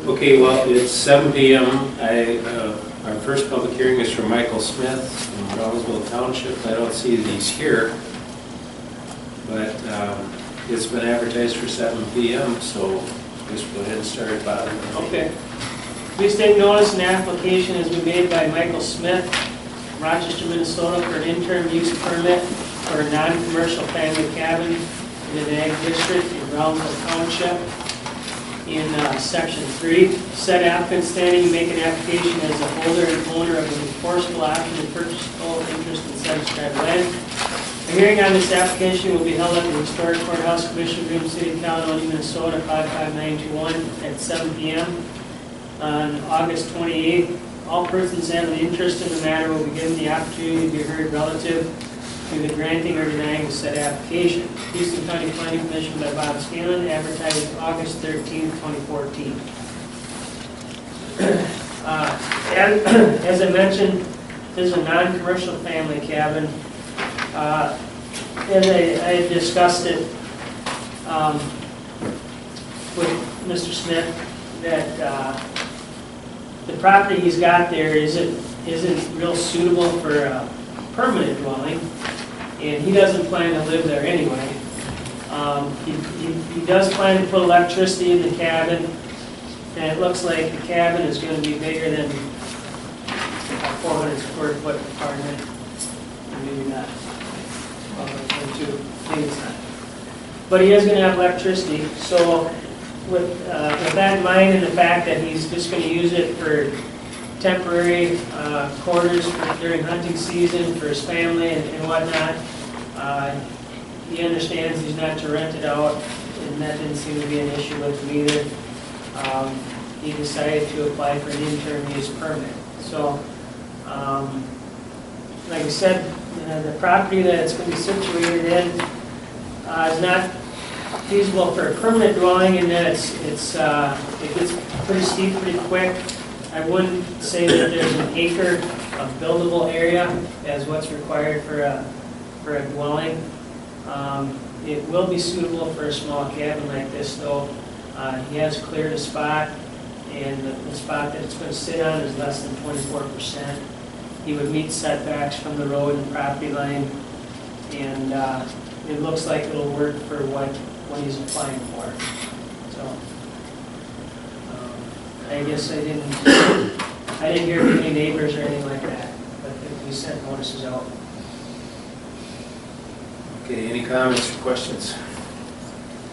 Okay, well, it's 7 p.m. Our first public hearing is from Michael Smith from Brownsville Township. I don't see that he's here, but it's been advertised for 7 p.m., so just go ahead and start, Bob. Okay. Please take notice an application has been made by Michael Smith, Rochester, Minnesota, for an interim use permit for a non-commercial family cabin in an ag district in Brownsville Township. In section 3, said applicant standing to make an application as a holder and owner of an enforceable option to purchase full interest in said described land. A hearing on this application will be held at the Historic Courthouse, Commissioner Room, City of Caledonia, Minnesota, 55921 at 7 p.m. on August 28th. All persons having an interest in the matter will be given the opportunity to be heard relative to the granting or denying the said application. Houston County Planning Commission by Bob Scanlon, advertised August 13, 2014. As I mentioned, this is a non-commercial family cabin. As I had discussed it with Mr. Smith, that the property he's got there isn't real suitable for a permanent dwelling, and he doesn't plan to live there anyway. He does plan to put electricity in the cabin, and it looks like the cabin is going to be bigger than a 400 square foot apartment. Maybe not. Well, maybe it's not. But he is going to have electricity, so with that in mind and the fact that he's just going to use it for temporary quarters during hunting season for his family and whatnot, he understands he's not to rent it out, and that didn't seem to be an issue with him either. He decided to apply for an interim use permit. So, like I said, the property that it's going to be situated in is not feasible for a permanent dwelling, in that it gets pretty steep pretty quick. I wouldn't say that there's an acre of buildable area as what's required for a dwelling. It will be suitable for a small cabin like this, though. He has cleared a spot, and the spot that it's going to sit on is less than 24%. He would meet setbacks from the road and property line, and it looks like it'll work for what he's applying for. So, I guess I didn't hear from any neighbors or anything like that, but we sent notices out. Okay, any comments or questions?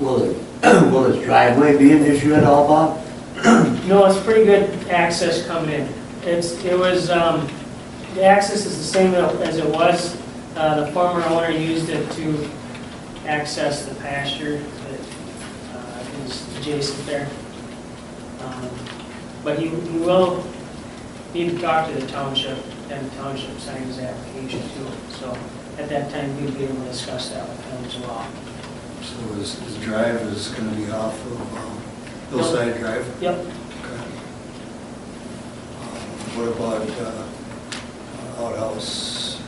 Will his driveway be an issue at all, Bob? No, it's pretty good access coming in. The access is the same as it was. The former owner used it to access the pasture that is adjacent there. But he will need to talk to the township, and the township signed his application too. So at that time, we'd be able to discuss that with him as well. So his drive is going to be off of Hillside Drive? Yep. Okay. What about outhouse?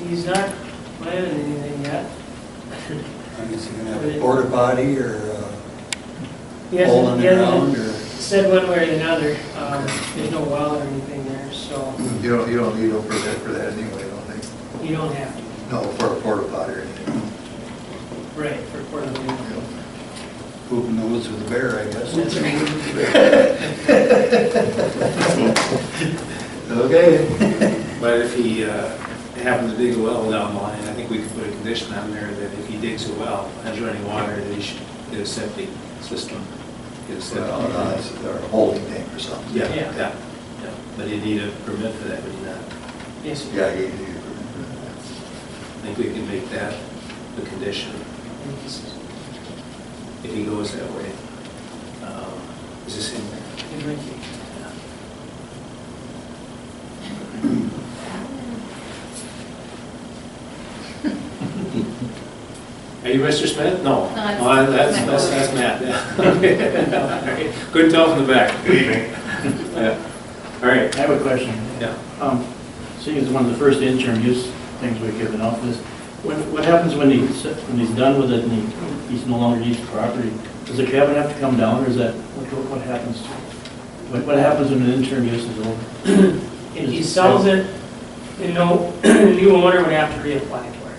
He's not planning anything yet. Is he going to have a porta potty or He hole in the ground? hasn't said one way or another. There's no well or anything there, so You don't need a permit for that anyway, I don't think. you don't have to. No, for a porta potty or anything. Right, for Portland. Poop in the woods with a bear, I guess? That's right. Okay. But if he happened to dig a well down the line, I think we could put a condition on there that if he digs a well, has running water, that he should get a septic system. Get a septic. Or a holding tank or something. Yeah. But he'd need a permit for that, would he not? Yes, sir. Yeah, you need a permit. I think we can make that the condition if he goes that way. Is this in there? Are you Mr. Smith? No. No, That's Matt. Yeah. Couldn't tell from the back. Good evening. Yeah. All right. I have a question. Yeah. Seeing as one of the first interim use things we've given off this, what happens when he's done with it and he's no longer needs the property, does the cabin have to come down, or is that, what happens to it? What happens when an interim use is over? If he sells it, the new owner would have to reapply for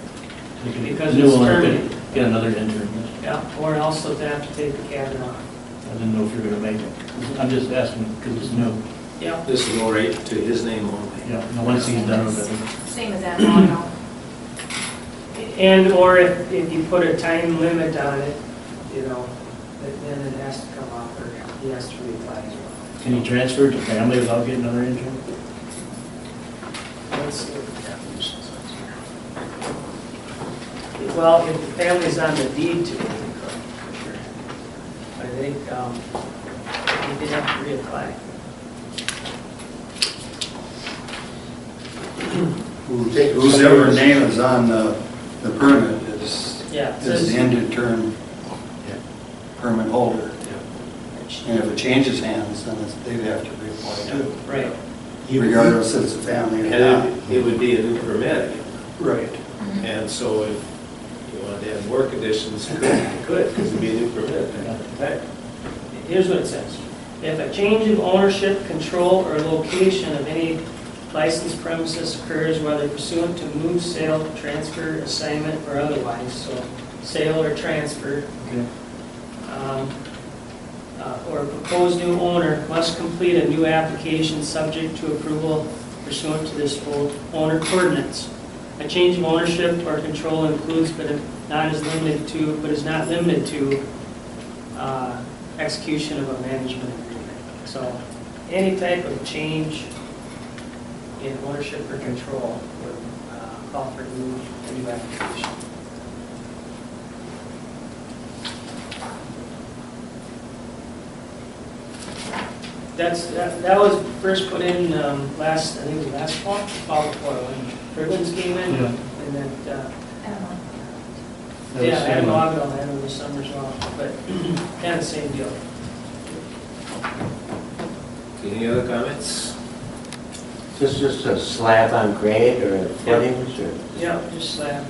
it. Because New it's owner could terminated. get another interim use. Yeah, or else they'll have to take the cabin off. I didn't know if you were gonna make it. I'm just asking because it's new. Yeah. This will go right to his name only. Yeah, and once he's done with it. Same as that auto. And, or if you put a time limit on it, then it has to come off, or he has to reapply as well. Can he transfer to family without getting another interim? Let's see what the definition says here. Well, if the family's on the deed to it, they could, for sure. I think, you did have to reapply. Whoever name is on the permit is Yeah, it the says, ended term permit holder. And if it changes hands, then they'd have to reapply too, right, regardless if it's a family or not. And it would be a new permit. Right. And so if you wanted to add more conditions, you could, because it'd be a new permit. right. Here's what it says. If a change of ownership, control, or location of any licensed premises occurs, whether pursuant to move, sale, transfer, assignment, or otherwise, so sale or transfer, Okay. Or a proposed new owner must complete a new application subject to approval pursuant to this owner ordinance. A change of ownership or control includes, but is not limited to, execution of a management agreement. So, any type of change in ownership or control would call for a new application. That was first put in last fall before, when Briglins came in, Yeah. and then, I don't know. That was yeah, and same. Logville, and over the summer as well, but kind of the same deal. Any other comments? Is this just a slab on grade or footings or? Yeah, just slab.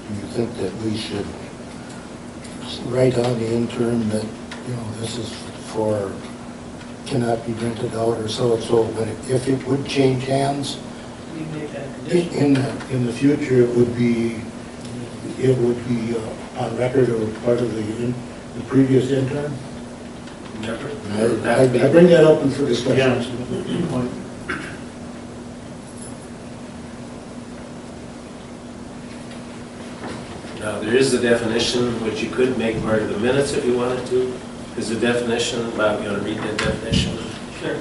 Do you think that we should write on the interim that, this is for, cannot be rented out or so and so, but if it would change hands, We make that a condition. in the future, it would be on record or part of the previous intern? Never. I bring that up for Yeah, discussion. that's a good point. Now, there is the definition, which you could make part of the minutes if you wanted to. There's a definition, Bob, you want to read that definition? Sure.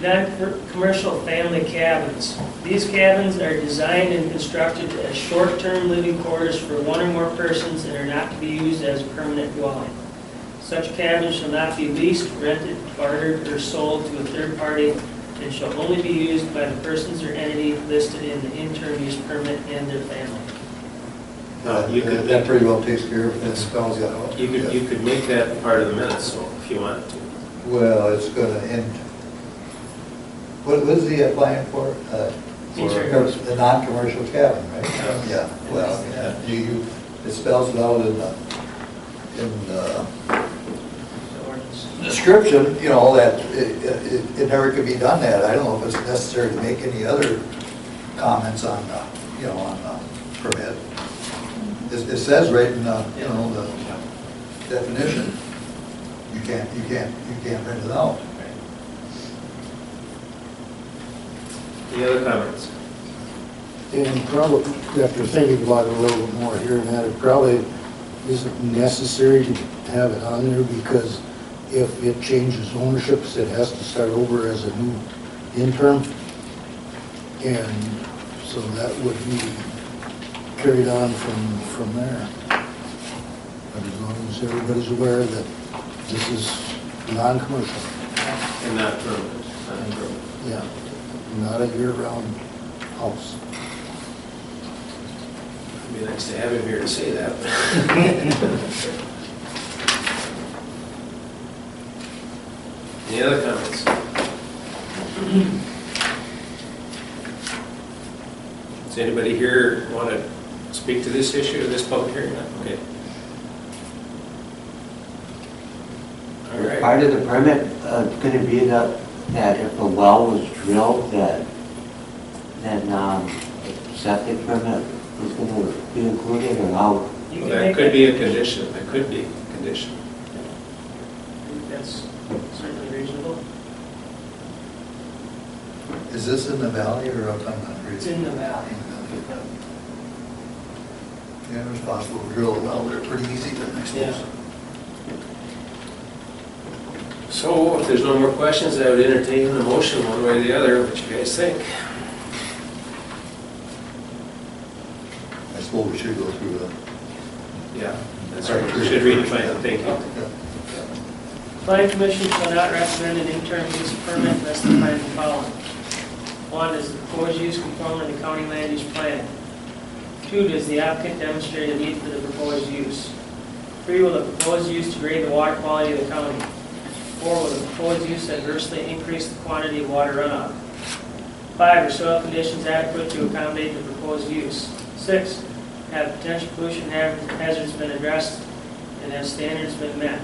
Non-commercial family cabins. These cabins are designed and constructed as short-term living quarters for one or more persons and are not to be used as a permanent dwelling. Such cabins shall not be leased, rented, bartered, or sold to a third party and shall only be used by the persons or entity listed in the interim use permit and their family. You could- That pretty well takes care of it, spells it out. You could make that part of the minutes, so if you wanted to. Well, it's gonna end, what is he applying for? Interim. The non-commercial cabin, right? Yeah, well, yeah, it spells it out in the The ordinance. description, that it never could be done that. I don't know if it's necessary to make any other comments on, on the permit. It says right in, the definition, you can't rent it out. Any other comments? And probably, after thinking about it a little bit more here and that, it probably isn't necessary to have it on there because if it changes ownerships, it has to start over as a new interim. And so that would be carried on from there. But as long as everybody's aware that this is non-commercial, And not permanent, not permanent. yeah, not a year-round house. Be nice to have him here to say that. Any other comments? Does anybody here want to speak to this issue, this public hearing? Okay. All right. Part of the permit, could it be that if a well was drilled, then septic permit was going to be included, or how? You Well, can that make could be a condition, that could be a condition. That's certainly reasonable. Is this in the valley or up on the? It's in the valley. Yeah, it's possible to drill a well, they're pretty easy then, I Yeah. suppose. So if there's no more questions, I would entertain the motion one way or the other, what you guys think. I suppose we should go through the. Yeah, that's right, we should read the plan, thank you. Planning Commission shall not recommend an interim use permit unless they find the following. 1, is the proposed use conform with the county land use plan? 2, does the applicant demonstrate a need for the proposed use? 3, will the proposed use degrade the water quality of the county? 4, will the proposed use adversely increase the quantity of water runoff? 5, are soil conditions adequate to accommodate the proposed use? 6, have potential pollution hazards been addressed and have standards been met?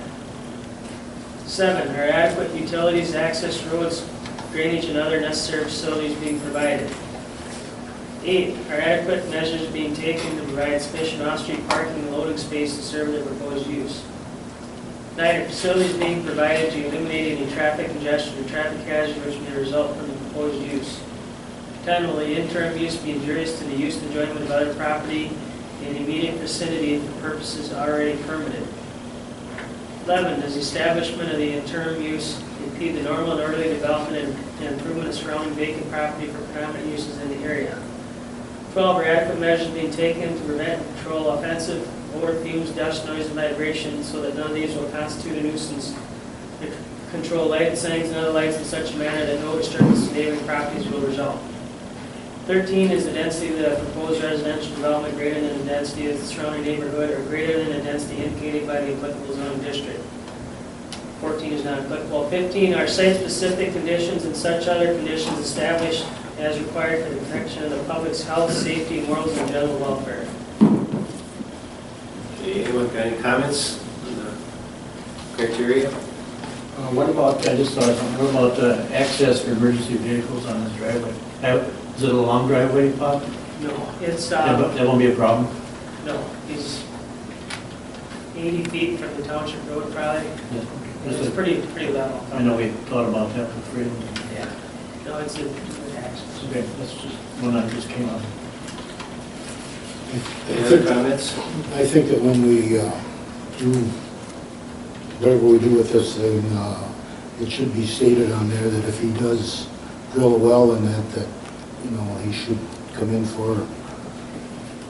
7, are adequate utilities, access roads, drainage, and other necessary facilities being provided? 8, are adequate measures being taken to provide sufficient off-street parking and loading space to serve the proposed use? 9, are facilities being provided to eliminate any traffic congestion or traffic hazard which may result from the proposed use? 10, will the interim use be injurious to the use and enjoyment of other property in immediate vicinity for purposes already permitted? 11, does the establishment of the interim use impede the normal and orderly development and improvement of surrounding vacant property for predominant uses in the area? 12, are adequate measures being taken to prevent and control offensive odor, fumes, dust, noise, and vibration so that none of these will constitute a nuisance? Control light signs and other lights in such a manner that no disturbance to neighboring properties will result. 13, is the density of the proposed residential development greater than the density of the surrounding neighborhood or greater than the density indicated by the applicable zoning district? 14 is not applicable. 15, are site-specific conditions and such other conditions established as required for the protection of the public's health, safety, morals, and general welfare? Anyone got any comments on the criteria? What about, I just thought, what about access for emergency vehicles on this driveway? Is it a long driveway, Bob? No, it's, That won't be a problem? no, it's 80 feet from the township road probably. It's pretty level. I know we thought about that for freedom. Yeah. No, it's a good access. Okay, that's just one that just came up. Any other comments? I think that when we do, whatever we do with this thing, it should be stated on there that if he does drill a well and that, you know, he should come in for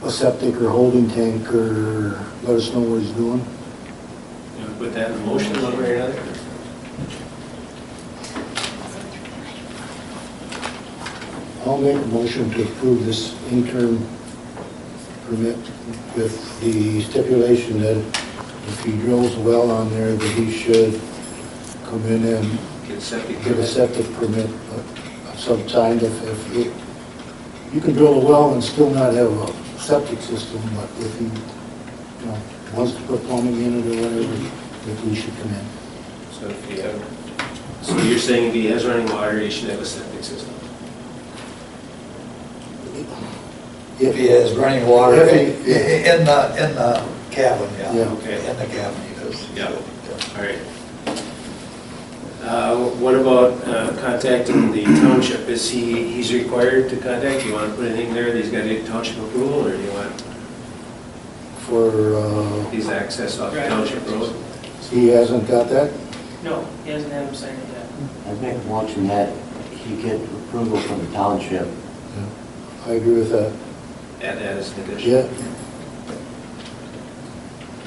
a septic or holding tank or let us know what he's doing. You want to put that in motion one way or another? I'll make a motion to approve this interim permit with the stipulation that if he drills a well on there, that he should come in and Get septic get a permit? septic permit of some kind. If you can drill a well and still not have a septic system, but if he, you know, wants to put plumbing in it or whatever, that he should come in. So if you have, so you're saying if he has running water, he should have a septic system? If he has running water If in he- the cabin, yeah. Yeah. Okay. In the cabin, he does. Yeah. All right. What about contacting the township? Is he's required to contact? Do you want to put anything there that he's got to get township approval, or do you want For, his access off the Right. township road? he hasn't got that? No, he hasn't had him sign it yet. I make a motion that he get approval from the township. I agree with that. Add that as a condition? Yeah,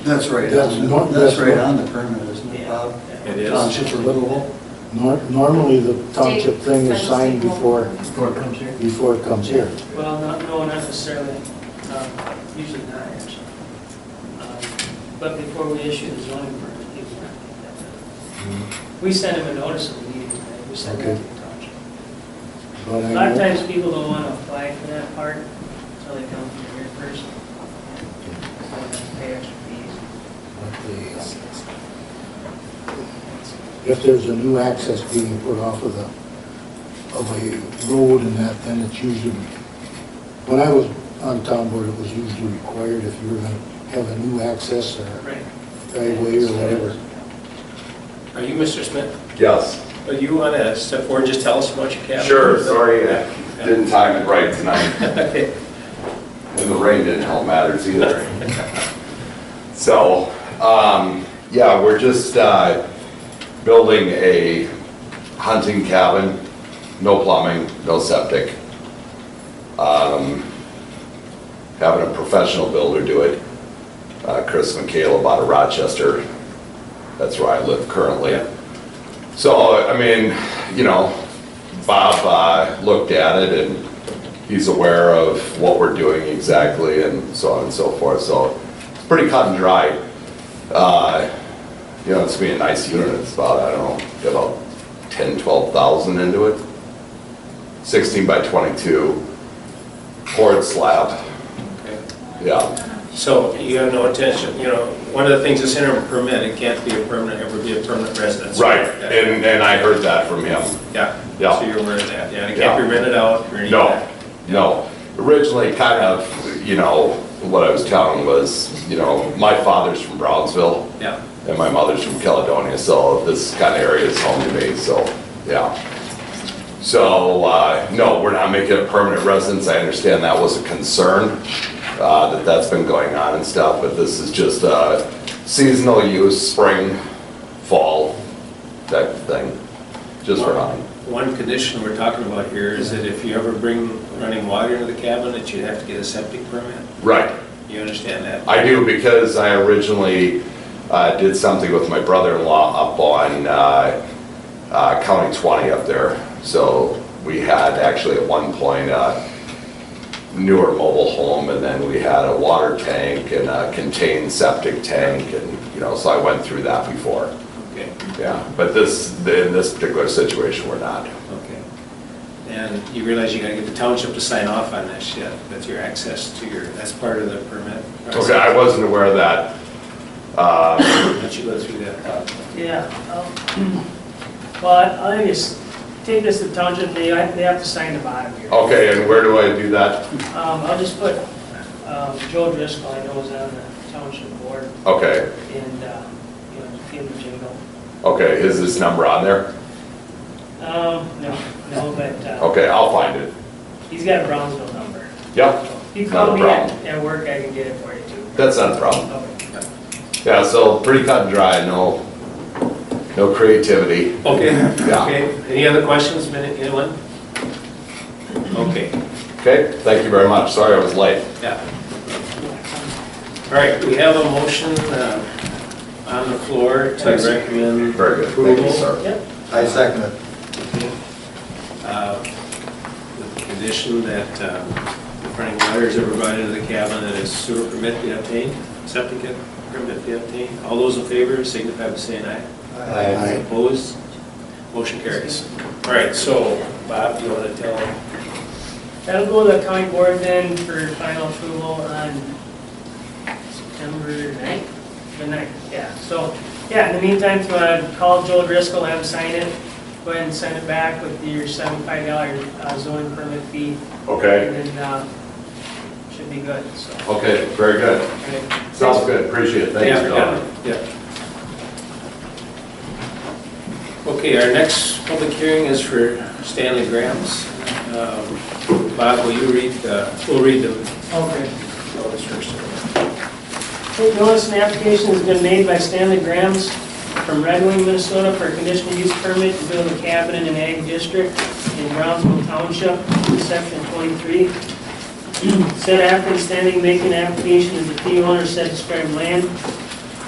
That's right, That's not- that's right that's on the permit, isn't it, Yeah. Bob? It is. Township approval? normally the township thing is signed before Before it comes here? it comes here. Well, no, not necessarily. Usually not, actually. But before we issue the zoning permit, people have to get that done. We send them a notice of the meeting, right? We send that to the township. But A lot of times people don't want to apply for that part until they come to here first. So they have to pay extra fees. If there's a new access being put off of a road and that, then it's usually, when I was on town board, it was usually required if you were gonna have a new access or Right. driveway or whatever. Are you Mr. Smith? Yes, You want to step forward, just tell us about your cabin? sure, sorry, I didn't time it right tonight, Okay. and the rain didn't help matters either. So, yeah, we're just building a hunting cabin, no plumbing, no septic. Having a professional builder do it, Chris McHale out of Rochester, that's where I live currently. Yeah. So, I mean, you know, Bob looked at it and he's aware of what we're doing exactly and so on and so forth. So it's pretty cut and dry. You know, it's gonna be a nice unit. It's about, I don't know, about 10, 12,000 into it. 16 by 22, poured slab, Okay. yeah. So you have no intention, you know, one of the things that's in a permit, it can't be a permanent, ever be a permanent residence. Right, Yeah. and I heard that from him. Yeah. Yeah. So you're aware of that, yeah, and it Yeah. can't be rented out or anything. No, no. Originally, kind of, you know, what I was telling was, you know, my father's from Brownsville Yeah, and my mother's from Caledonia, so this kind of area is home to me, so, yeah. So, no, we're not making it a permanent residence. I understand that was a concern, that's been going on and stuff, but this is just a seasonal use, spring, fall type of thing, just for hunting. one condition we're talking about here is that if you ever bring running water into the cabin, that you have to get a septic permit. Right. You understand that? I do, because I originally did something with my brother-in-law up on County 20 up there. So we had actually at one point a newer mobile home, and then we had a water tank and a contained septic tank, and, you know, so I went through that before. Okay, Yeah, but in this particular situation, we're not. okay. And you realize you gotta get the township to sign off on that shit, that's your access to your, that's part of the permit. Okay, I wasn't aware of that. Why don't you go through that? Yeah. Well, I just take this to township, they have to sign the bottom here. Okay, and where do I do that? I'll just put Joe Driscoll, I know is on the township board, Okay, and, you know, give him a jingle. okay, is this number on there? No, but Okay, I'll find it. he's got a Brownsville number. Yep, If you Not call a me problem. at work, I can get it for you too. that's not a problem. Okay. Yeah, so pretty cut and dry, no creativity. Okay, Yeah. okay. Any other questions, anyone? Okay, Okay, thank you very much. Sorry I was late. yeah. All right, we have a motion on the floor to recommend Very good, approval. thank you, sir. Yep. I second it. With the condition that the running water is ever brought into the cabin, that a sewer permit be obtained, septic permit be obtained. All those in favor signify by saying aye. Aye. Opposed? Motion carries. All right, so Bob, you want to tell them? That'll go to the county board then for final approval on September 9th? The 9th, yeah. So, yeah, in the meantime, if you want to call Joe Driscoll, have him sign it, go ahead and send it back with your $75 zoning permit fee, Okay, and then should be good, so. okay, very good. Okay. Sounds good, appreciate it, thanks for coming. Yeah. Okay, our next public hearing is for Stanley Grams. Bob, will you read, we'll read the Okay. notice first. Notice an application has been made by Stanley Grams from Red Wing, Minnesota for a conditional use permit to build a cabin in an ag district in Brownsville Township, section 23. Said applicant standing making application is the fee owner of said described land.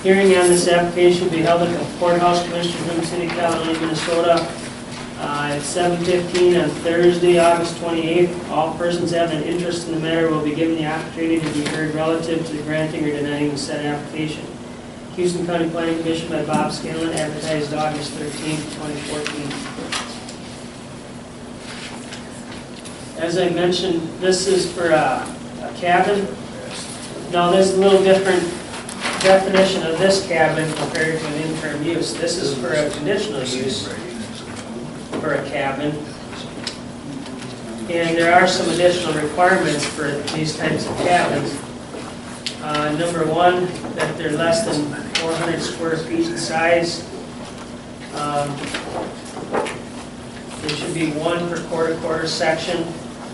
Hearing on this application will be held at the Courthouse Commissioners Room, City, Caledonia, Minnesota, At 7:15 on Thursday, August 28th, all persons having an interest in the matter will be given the opportunity to be heard relative to the granting or denying the said application. Houston County Planning Commission by Bob Scanlon, advertised August 13th, 2014. As I mentioned, this is for a cabin. Now, there's a little different definition of this cabin compared to an interim use. This is for a conditional use for a cabin. And there are some additional requirements for these types of cabins. Number one, that they're less than 400 square feet in size. There should be one per quarter section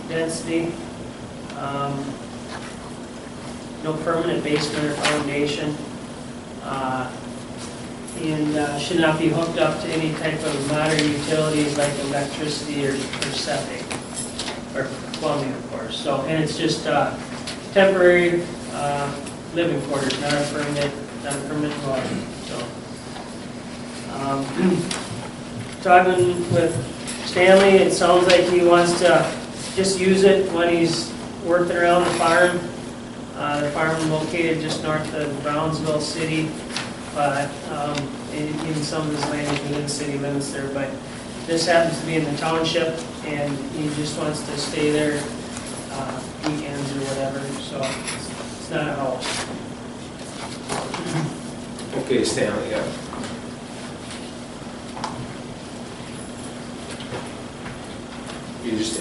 density. No permanent basement or foundation. And should not be hooked up to any type of modern utilities like electricity or septic, or plumbing, of course. So, and it's just temporary living quarters, not a permanent dwelling. So, talking with Stanley, it sounds like he wants to just use it when he's working around the farm. The farm located just north of Brownsville City, but even some of his land is within city limits there. But this happens to be in the township, and he just wants to stay there weekends or whatever. So it's not a house. Okay, Stanley, yeah.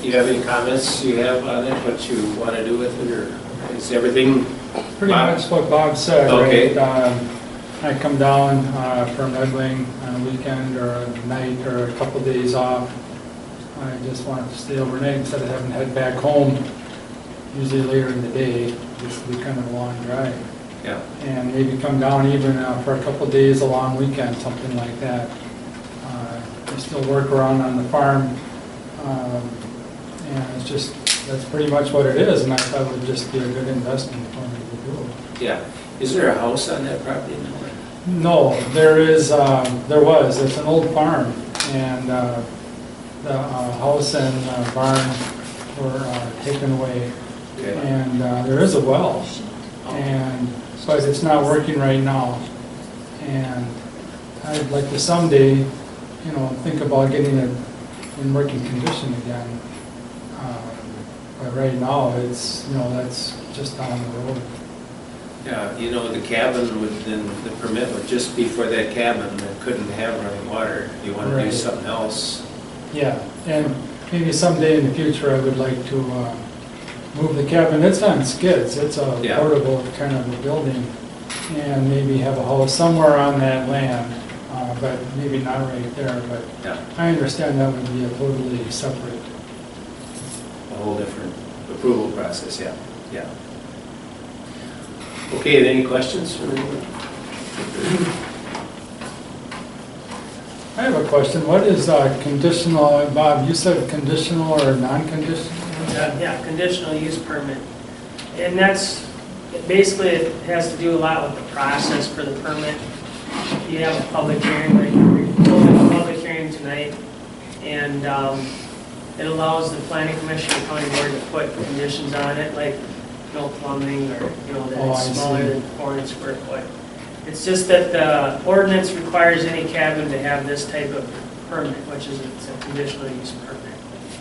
You have any comments you have on it, what you want to do with it, or is everything? Pretty Bob? much what Bob said, Okay. right? I come down from Red Wing on a weekend or a night or a couple days off. I just wanted to stay overnight instead of having to head back home, usually later in the day. This would be kind of a long drive. Yeah. And maybe come down even for a couple days, a long weekend, something like that. I still work around on the farm, and it's just, that's pretty much what it is, and I thought it would just be a good investment for me to do. Yeah. Is there a house on that property now? No, there was, it's an old farm, and the house and barn were taken away, Okay. and there is a well, but it's not working right now, and I'd like to someday, think about getting it in working condition again, but right now, it's, that's just down the road. Yeah, the cabin would then, the permit would just be for that cabin that couldn't have running water. You want to do Right. something else. Yeah, and maybe someday in the future, I would like to move the cabin. It's on skids, it's a Yeah. portable kind of a building, and maybe have a house somewhere on that land, but maybe not right there, but Yeah, I understand that would be a totally separate. a whole different approval process, yeah, yeah. Okay, any questions from anyone? I have a question, what is conditional, Bob, you said conditional or non-conditional? Yeah, conditional use permit. And that's, basically, it has to do a lot with the process for the permit. You have a public hearing, like we're holding a public hearing tonight, and it allows the planning commission and county board to put conditions on it, like no plumbing, or, that Oh, I it's smaller see. than 400 square foot. It's just that the ordinance requires any cabin to have this type of permit, which is it's a conditional use permit,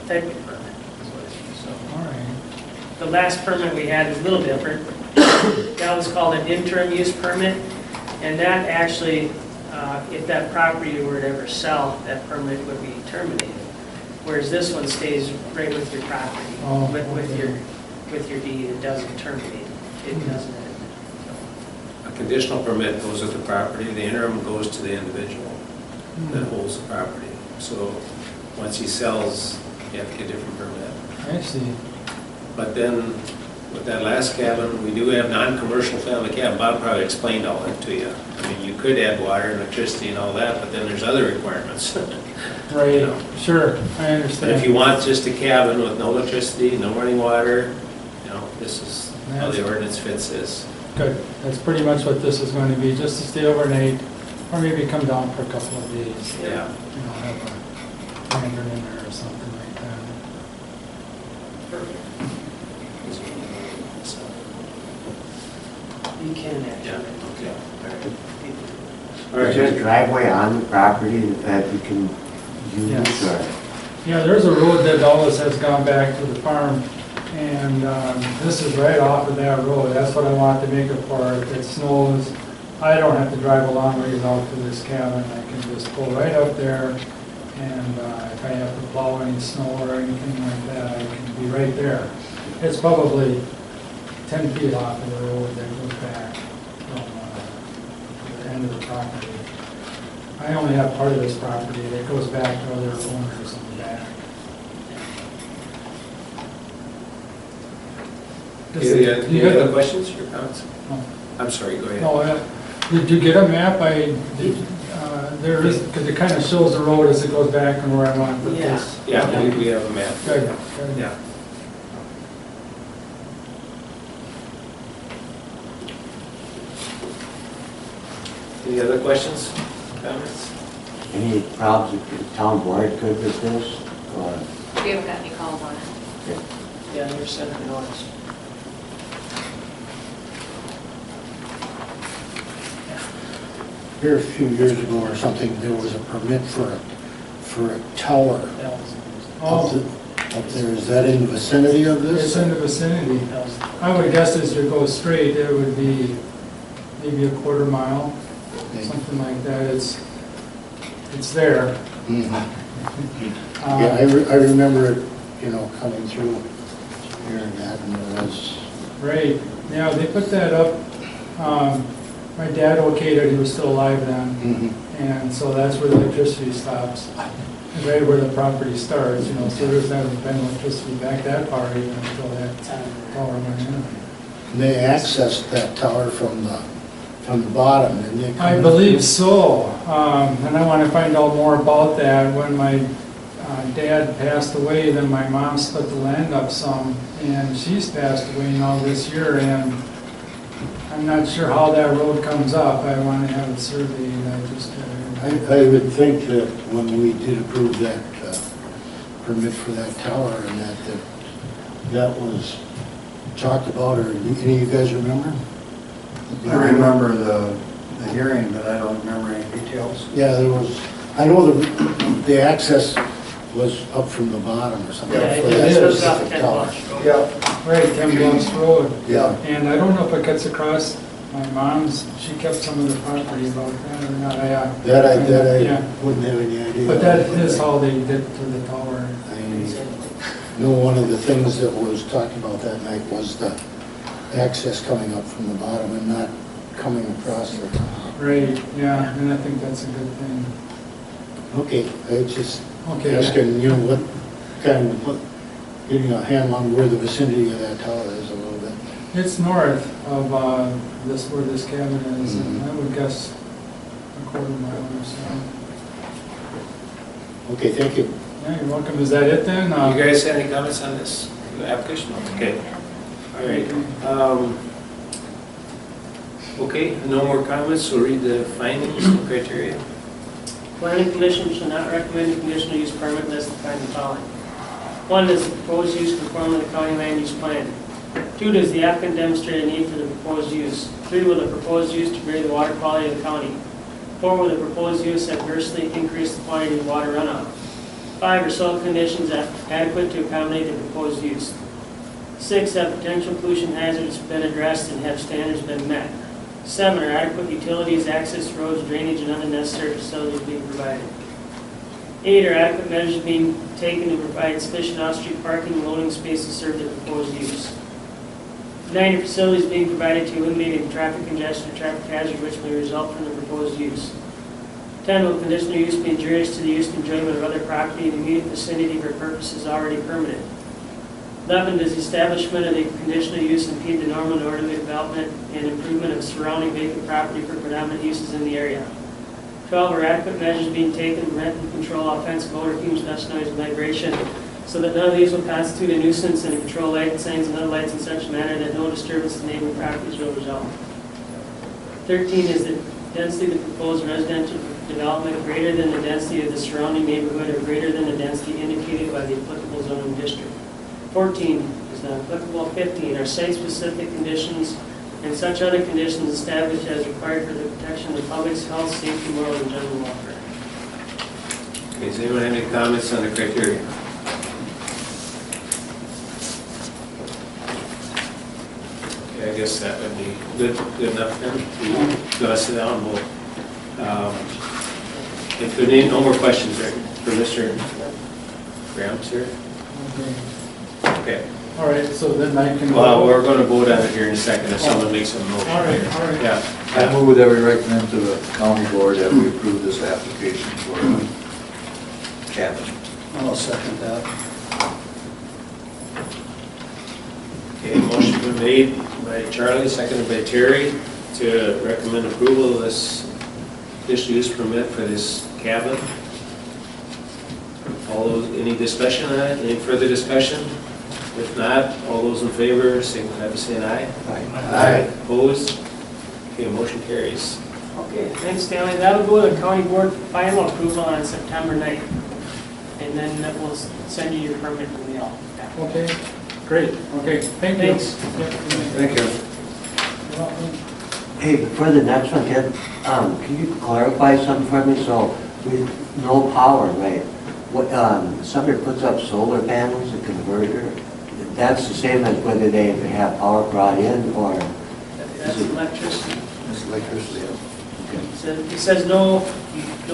type of permit. Is what it is. So All right, the last permit we had is a little different. That was called an interim use permit, and that actually, if that property were to ever sell, that permit would be terminated. Whereas this one stays right with your property, Oh, with your deed. It doesn't terminate. It doesn't end. A conditional permit goes with the property, the interim goes to the individual that holds the property. So once he sells, you have to get a different permit. I see. But then, with that last cabin, we do have non-commercial family cabin. Bob probably explained all that to you. I mean, you could add water and electricity and all that, but then there's other requirements. Right, know. sure, I But understand. if you want just a cabin with no electricity, no running water, this is how the ordinance fits this. Good, that's pretty much what this is going to be, just to stay overnight, or maybe come down for a couple of days. Yeah. Have lantern in there or something like that. You can Yeah, actually. okay, all right. All Is there a right, driveway on the property that you can use? Yes. or- Yeah, there's a road that always has gone back to the farm, and this is right off of that road. That's what I want to make it for. If it snows, I don't have to drive a long ways out to this cabin. I can just go right up there, and if I have to plow any snow or anything like that, I can be right there. It's probably 10 feet off of the road that goes back from the end of the property. I only have part of this property that goes back to other owners on the back. any other questions or comments? No. I'm sorry, go ahead. No, did you get a map? There is, because it kind of shows the road as it goes back and where I want to put Yeah. this. Yeah, we have a map. Good, good. Yeah. Any other questions, comments? Any problems with the town board good with this? Or- We haven't got any calls on it. Yeah, you're sending an notice. Here a few years ago or something, there was a permit for a tower up Oh, up there. Is that in the vicinity of it's this? in the vicinity. I would guess as you go straight, it would be maybe a quarter mile, something like that. It's there. Mhm. Um, Yeah, I remember it, coming through here and that, and it was, Right, yeah, they put that up, my dad okayed it, he was still alive then, mhm. and so that's where the electricity stops, right where the property starts, so there's never been electricity back that far even until that tower went in. And they accessed that tower from the bottom, and they. I believe so, and I want to find out more about that. When my dad passed away, then my mom split the land up some, and she's passed away now this year, and I'm not sure how that road comes up. I want to have it surveyed, I just I would think that when we did approve that permit for that tower and that was talked about, or any of you guys remember? I remember the hearing, but I don't remember any details. Yeah, there was, I know the access was up from the bottom or something. Yeah, for it that is specific off 10 tower. blocks. Yeah, Right, 10 Blocks Road. yeah. And I don't know if it cuts across my mom's, she kept some of the property about that or not. That I Yeah. wouldn't have any idea. But that is how they did to the tower. I know one of the things that was talked about that night was the access coming up from the bottom and not coming across the top. Right, yeah, and I think that's a good thing. Okay, I just Okay. asking, what kind of, getting a handle on where the vicinity of that tower is a little bit. It's north of where this cabin is, and Mhm. I would guess a quarter mile or so. Okay, thank you. Yeah, you're welcome. Is that it then? You guys have any comments on this application? Okay. All right. Okay, no more comments, we'll read the findings and criteria. Planning Commission shall not recommend a conditional use permit unless defined the following. 1, does the proposed use conform with the county land use plan? 2, does the applicant demonstrate a need for the proposed use? 3, will the proposed use degrade the water quality of the county? 4, will the proposed use adversely increase the quantity of water runoff? 5, are soil conditions adequate to accommodate the proposed use? 6, have potential pollution hazards been addressed and have standards been met? 7, are adequate utilities, access roads, drainage, and other necessary facilities being provided? 8, are adequate measures being taken to provide sufficient off-street parking and loading space to serve the proposed use? 9, are facilities being provided to eliminate traffic congestion or traffic hazard which may result from the proposed use? 10, will conditional use be injurious to the use and enjoyment of other property in the immediate vicinity for purposes already permitted? 11, does the establishment of the conditional use impede the normal and orderly development and improvement of surrounding vacant property for predominant uses in the area? 12, are adequate measures being taken to prevent and control offensive odor, fumes, dust, noise, and vibration, so that none of these will constitute a nuisance and to control light signs and other lights in such a manner that no disturbance to neighboring properties will result? 13, is the density of the proposed residential development greater than the density of the surrounding neighborhood or greater than the density indicated by the applicable zoning district. 14 is not applicable. 15 are site-specific conditions and such other conditions established as required for the protection of the public's health, safety, moral, and general welfare. Okay, does anyone have any comments on the criteria? Okay, I guess that would be good enough then. You want to sit down, we'll, if there ain't no more questions, right, for Mr. Grahams here? Okay. All right, so then I can. Well, we're going to vote on it here in a second if someone makes a motion. All right, here. all right. Yeah. I move that we recommend to the county board that we approve this application for a cabin. I'll second that. Okay, motion been made by Charlie, seconded by Terry to recommend approval of this use permit for this cabin. All those, any discussion on it? Any further discussion? If not, all those in favor, signify by saying aye. Aye. Opposed? Okay, motion carries. Okay, thanks, Stanley. That'll go to the county board for final approval on September 9th. And then that will send you your permit in the mail. Okay, great, okay, thank you. Thanks. Thank you. Hey, before the next one, Ted, can you clarify something for me? So, with no power, right? What, somebody puts up solar panels, a converter, that's the same as whether they have power brought in, or? That's electricity. It's electricity. Yeah. It says no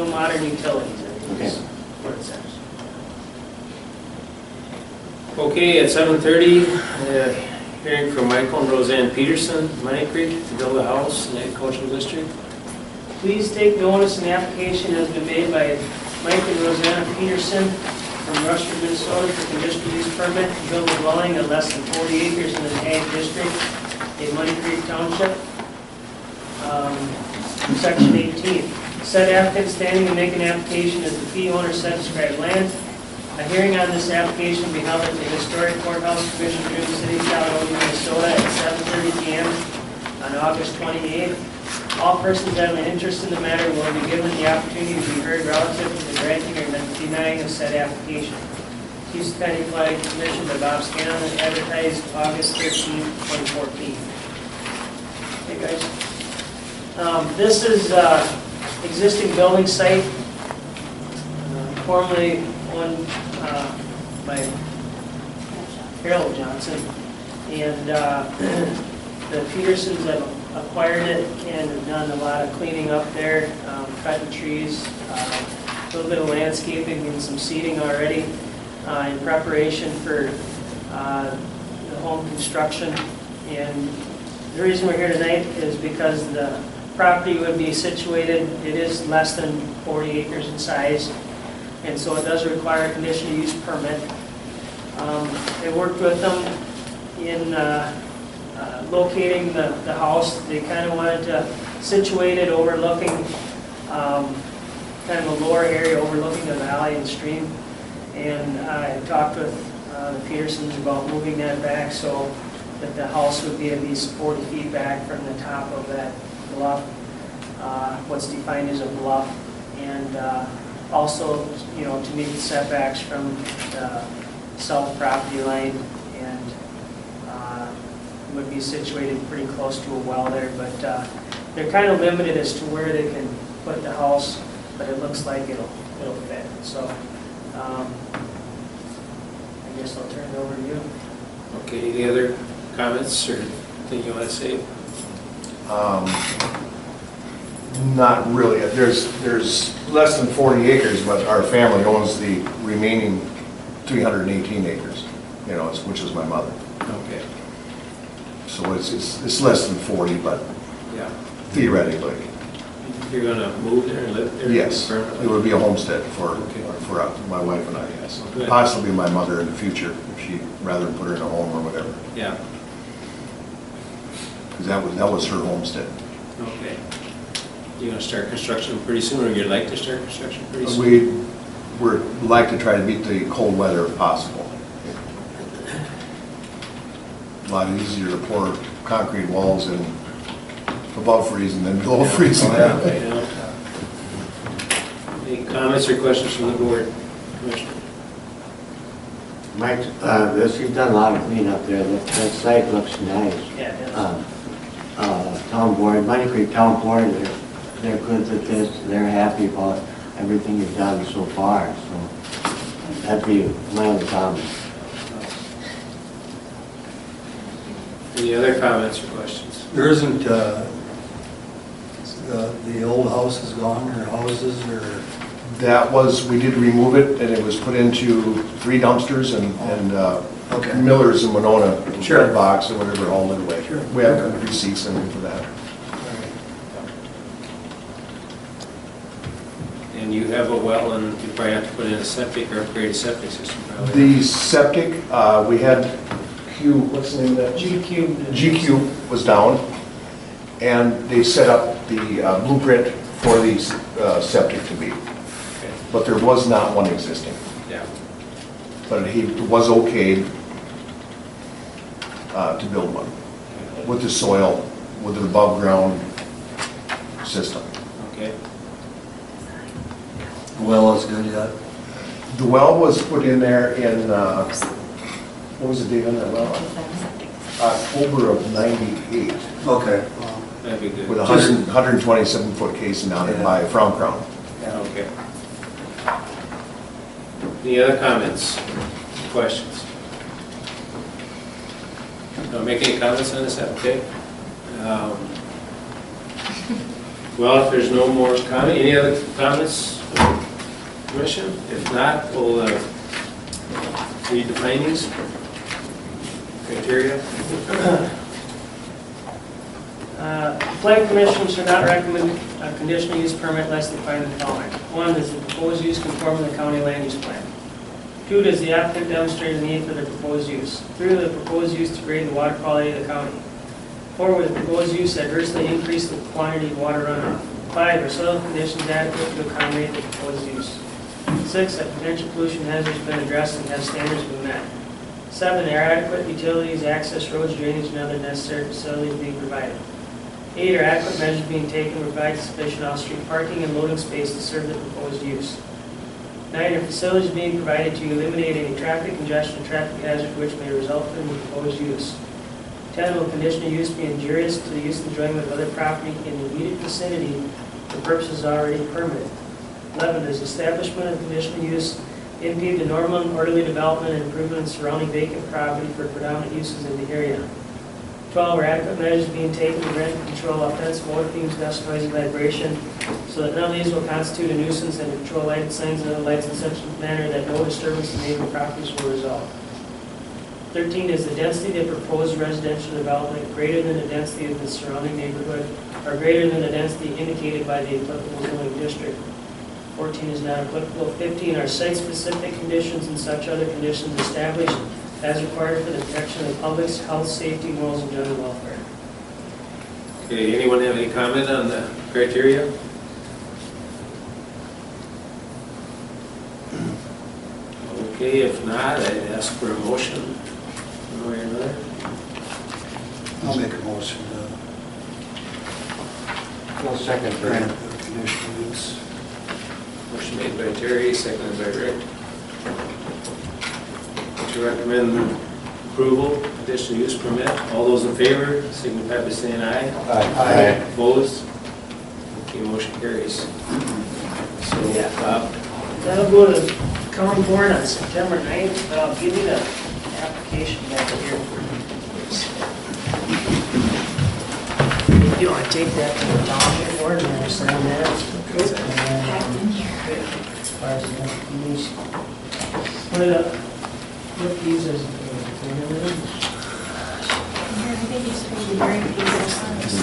modern utilities. Okay. That's what it says. Okay, at 7:30, hearing from Michael and Roseanne Peterson, Money Creek, to build a house in the agricultural district. Please take notice an application has been made by Mike and Rosanna Peterson from Rushford, Minnesota for conditional use permit to build a dwelling on less than 40 acres in an ag district in Money Creek Township. Section 18. Said applicant standing to make an application as the fee owner said described land. A hearing on this application will be held at the Historic Courthouse Commission Room, City, Caledonia, Minnesota at 7:30 p.m. on August 28th. All persons having an interest in the matter will be given the opportunity to be heard relative to the granting or denying of said application. Houston County Planning Commission by Bob Scanlon, advertised August 13, 2014. Hey guys. This is existing building site, formerly owned by Harold Johnson. And the Petersons have acquired it and have done a lot of cleaning up there, cutting trees, a little bit of landscaping and some seeding already in preparation for the home construction. And the reason we're here tonight is because the property would be situated, it is less than 40 acres in size, and so it does require a conditional use permit. They worked with them in locating the house. They kind of wanted to situate it overlooking kind of a lower area overlooking the valley and stream. And I talked with the Petersons about moving that back so that the house would be at least 40 feet back from the top of that bluff, what's defined as a bluff, and also, you know, to meet the setbacks from the south property line, and would be situated pretty close to a well there, but they're kind of limited as to where they can put the house, but it looks like it'll fit. So I guess I'll turn it over to you. Okay, any other comments or thing you want to say? Not really. There's less than 40 acres, but our family owns the remaining 318 acres, you know, which is my mother. Okay, So it's less than 40, but yeah. theoretically, You're going to move there and live there? yes. Permanently? It would be a homestead for Okay. my wife and I, yes. Good. Possibly my mother in the future, if she'd rather put her in a home or whatever. Yeah, Because that was her homestead. okay. You're going to start construction pretty soon, or you'd like to start construction pretty soon? We'd like to try to beat the cold weather if possible. A lot easier to pour concrete walls in above freezing than below freezing. Oh, yeah, I know. Any comments or questions from the board? Commissioner? Mike, you've done a lot of cleanup there. That site looks nice. Yeah, it Town board, Mining Creek Town Board, they're good with this. They're happy about everything you've done so far, so that'd be my only comment. Any other comments or questions? There isn't, the old house is gone, or houses, or, That was, we did remove it, and it was put into 3 dumpsters and Okay. Miller's in Winona, Sure. Red Box or whatever, all lit away. Sure. We have receipts in for that. And you have a well, and you probably have to put in a septic or upgrade a septic system probably. The septic, we had what's the name of that? GQ was down, and they set up the blueprint for the septic to be, Okay. but there was not one existing. Yeah. But he was okayed to build one with the soil, with an above-ground system. Okay. well, is good yet? The well was put in there in, what was the date on that well? October of '98, Okay. That'd be good. with a 127-foot casing on it by From Crown. Okay. Any other comments, questions? Don't make any comments on this, okay? Well, if there's no more comment, any other comments, Commission? If not, we'll read the findings, criteria. Planning Commission should not recommend a conditional use permit less than find the following. 1, does the proposed use conform to the county land use plan? 2, does the applicant demonstrate a need for the proposed use? 3, will the proposed use degrade the water quality of the county? 4, will the proposed use adversely increase the quantity of water runoff? 5, are soil conditions adequate to accommodate the proposed use? 6, have potential pollution hazards been addressed and have standards been met? 7, are adequate utilities, access roads, drainage, and other necessary facilities being provided? 8, are adequate measures being taken to provide sufficient off-street parking and loading space to serve the proposed use? 9, are facilities being provided to eliminate any traffic congestion or traffic hazard which may result from the proposed use? 10, will conditional use be injurious to the use and enjoyment of other property in the immediate vicinity for purposes already permitted? 11, does establishment of conditional use impede the normal and orderly development and improvement of surrounding vacant property for predominant uses in the area? 12, are adequate measures being taken to prevent and control offensive motor fumes, dust, noise, and vibration, so that none of these will constitute a nuisance, and control lighted signs and other lights in such a manner that no disturbance to neighboring properties will result? 13, is the density of the proposed residential development greater than the density of the surrounding neighborhood, or greater than the density indicated by the applicable zoning district? 14 is not applicable. 15, are site-specific conditions and such other conditions established as required for the protection of the public's health, safety, morals, and general welfare? Okay, anyone have any comment on the criteria? Okay, if not, I'd ask for a motion, one way or another. I'll make a motion Well, second to grant the conditional use. Motion made by Terry, seconded by Rick. To recommend approval, conditional use permit. All those in favor, signify by saying aye. Aye. Opposed? Okay, motion carries. So, That'll go to county board on September 9th. I'll give you the application back here. You want to take that to the township board and then sign that? Packed in here. As far as these, what these is, I think it's supposed to be very people signs.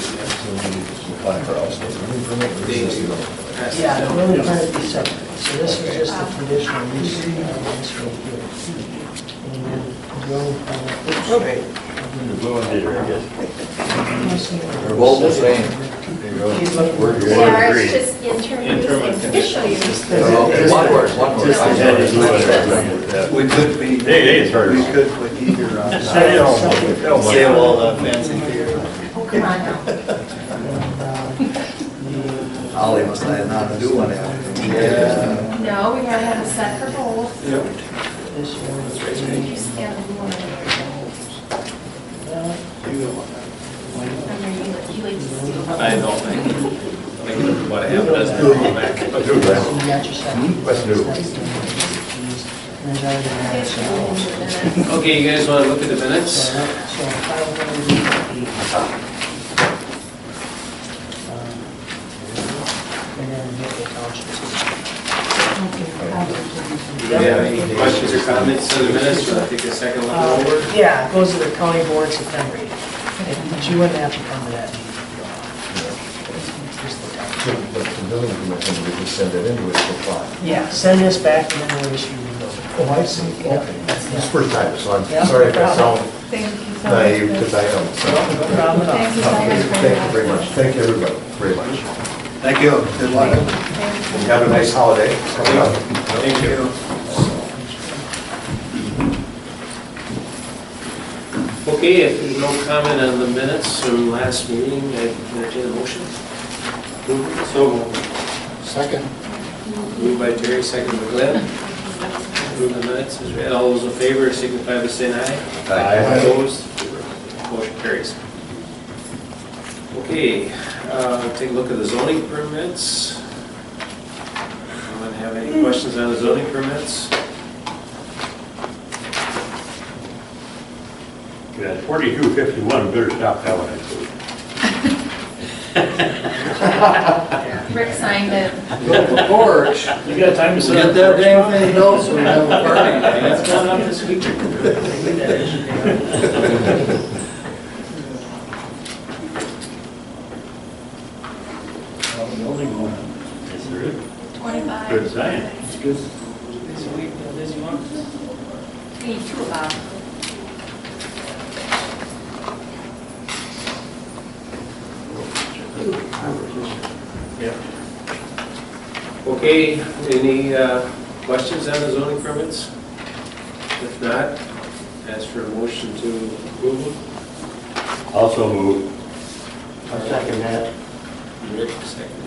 yeah, we're only trying to be separate. So this is just the conditional use. This right here. And then dwelling permit. They're both the same. Yeah, it's just interim use Interim and conditional use. One word. We could be, we could put either on. Save all the fancy here. Oh, come on now. Ollie must have had nothing to do on that. Yeah. No, we gotta have a set for both. Yep. You scan one of you like to see. I don't think what happened is go back. What's new? Okay, you guys want to look at the minutes? Do you have any questions or comments on the minutes? Want to take a second look over? Yeah, it goes to the county board September 8th. But you wouldn't have to come to that meeting. But the building commission, we can send it into it for fine. Yeah, send this back and then we'll issue the building. Oh, I see, okay. This is the first time, so Yeah, I'm sorry if no I sound Thank you so naive, much. because I don't. So, No problem at all. Thank you so much. Thank you very much. Thank you, everybody, very much. Thank you. Good luck. And have a nice holiday. Thank you. Okay, if there's no comment on the minutes from last meeting, I entertain a motion. So moved. Second. Moved by Terry, second by Glenn. Approve the minutes as read. All those in favor signify by saying aye. Aye. Opposed? Motion carries. Okay, take a look at the zoning permits. Anyone have any questions on the zoning permits? Yeah, 4251, better stop that one, I suppose. Rick signed it. Porch. You got time to set Get up that the damn thing built so we have a party. That's coming up this week. Yes, there is. 25. Good sign. It's good. Busy week, busy month. We need two of them. Okay, any questions on the zoning permits? If not, ask for a motion to approve them. Also move. I'll second that. Rick, second.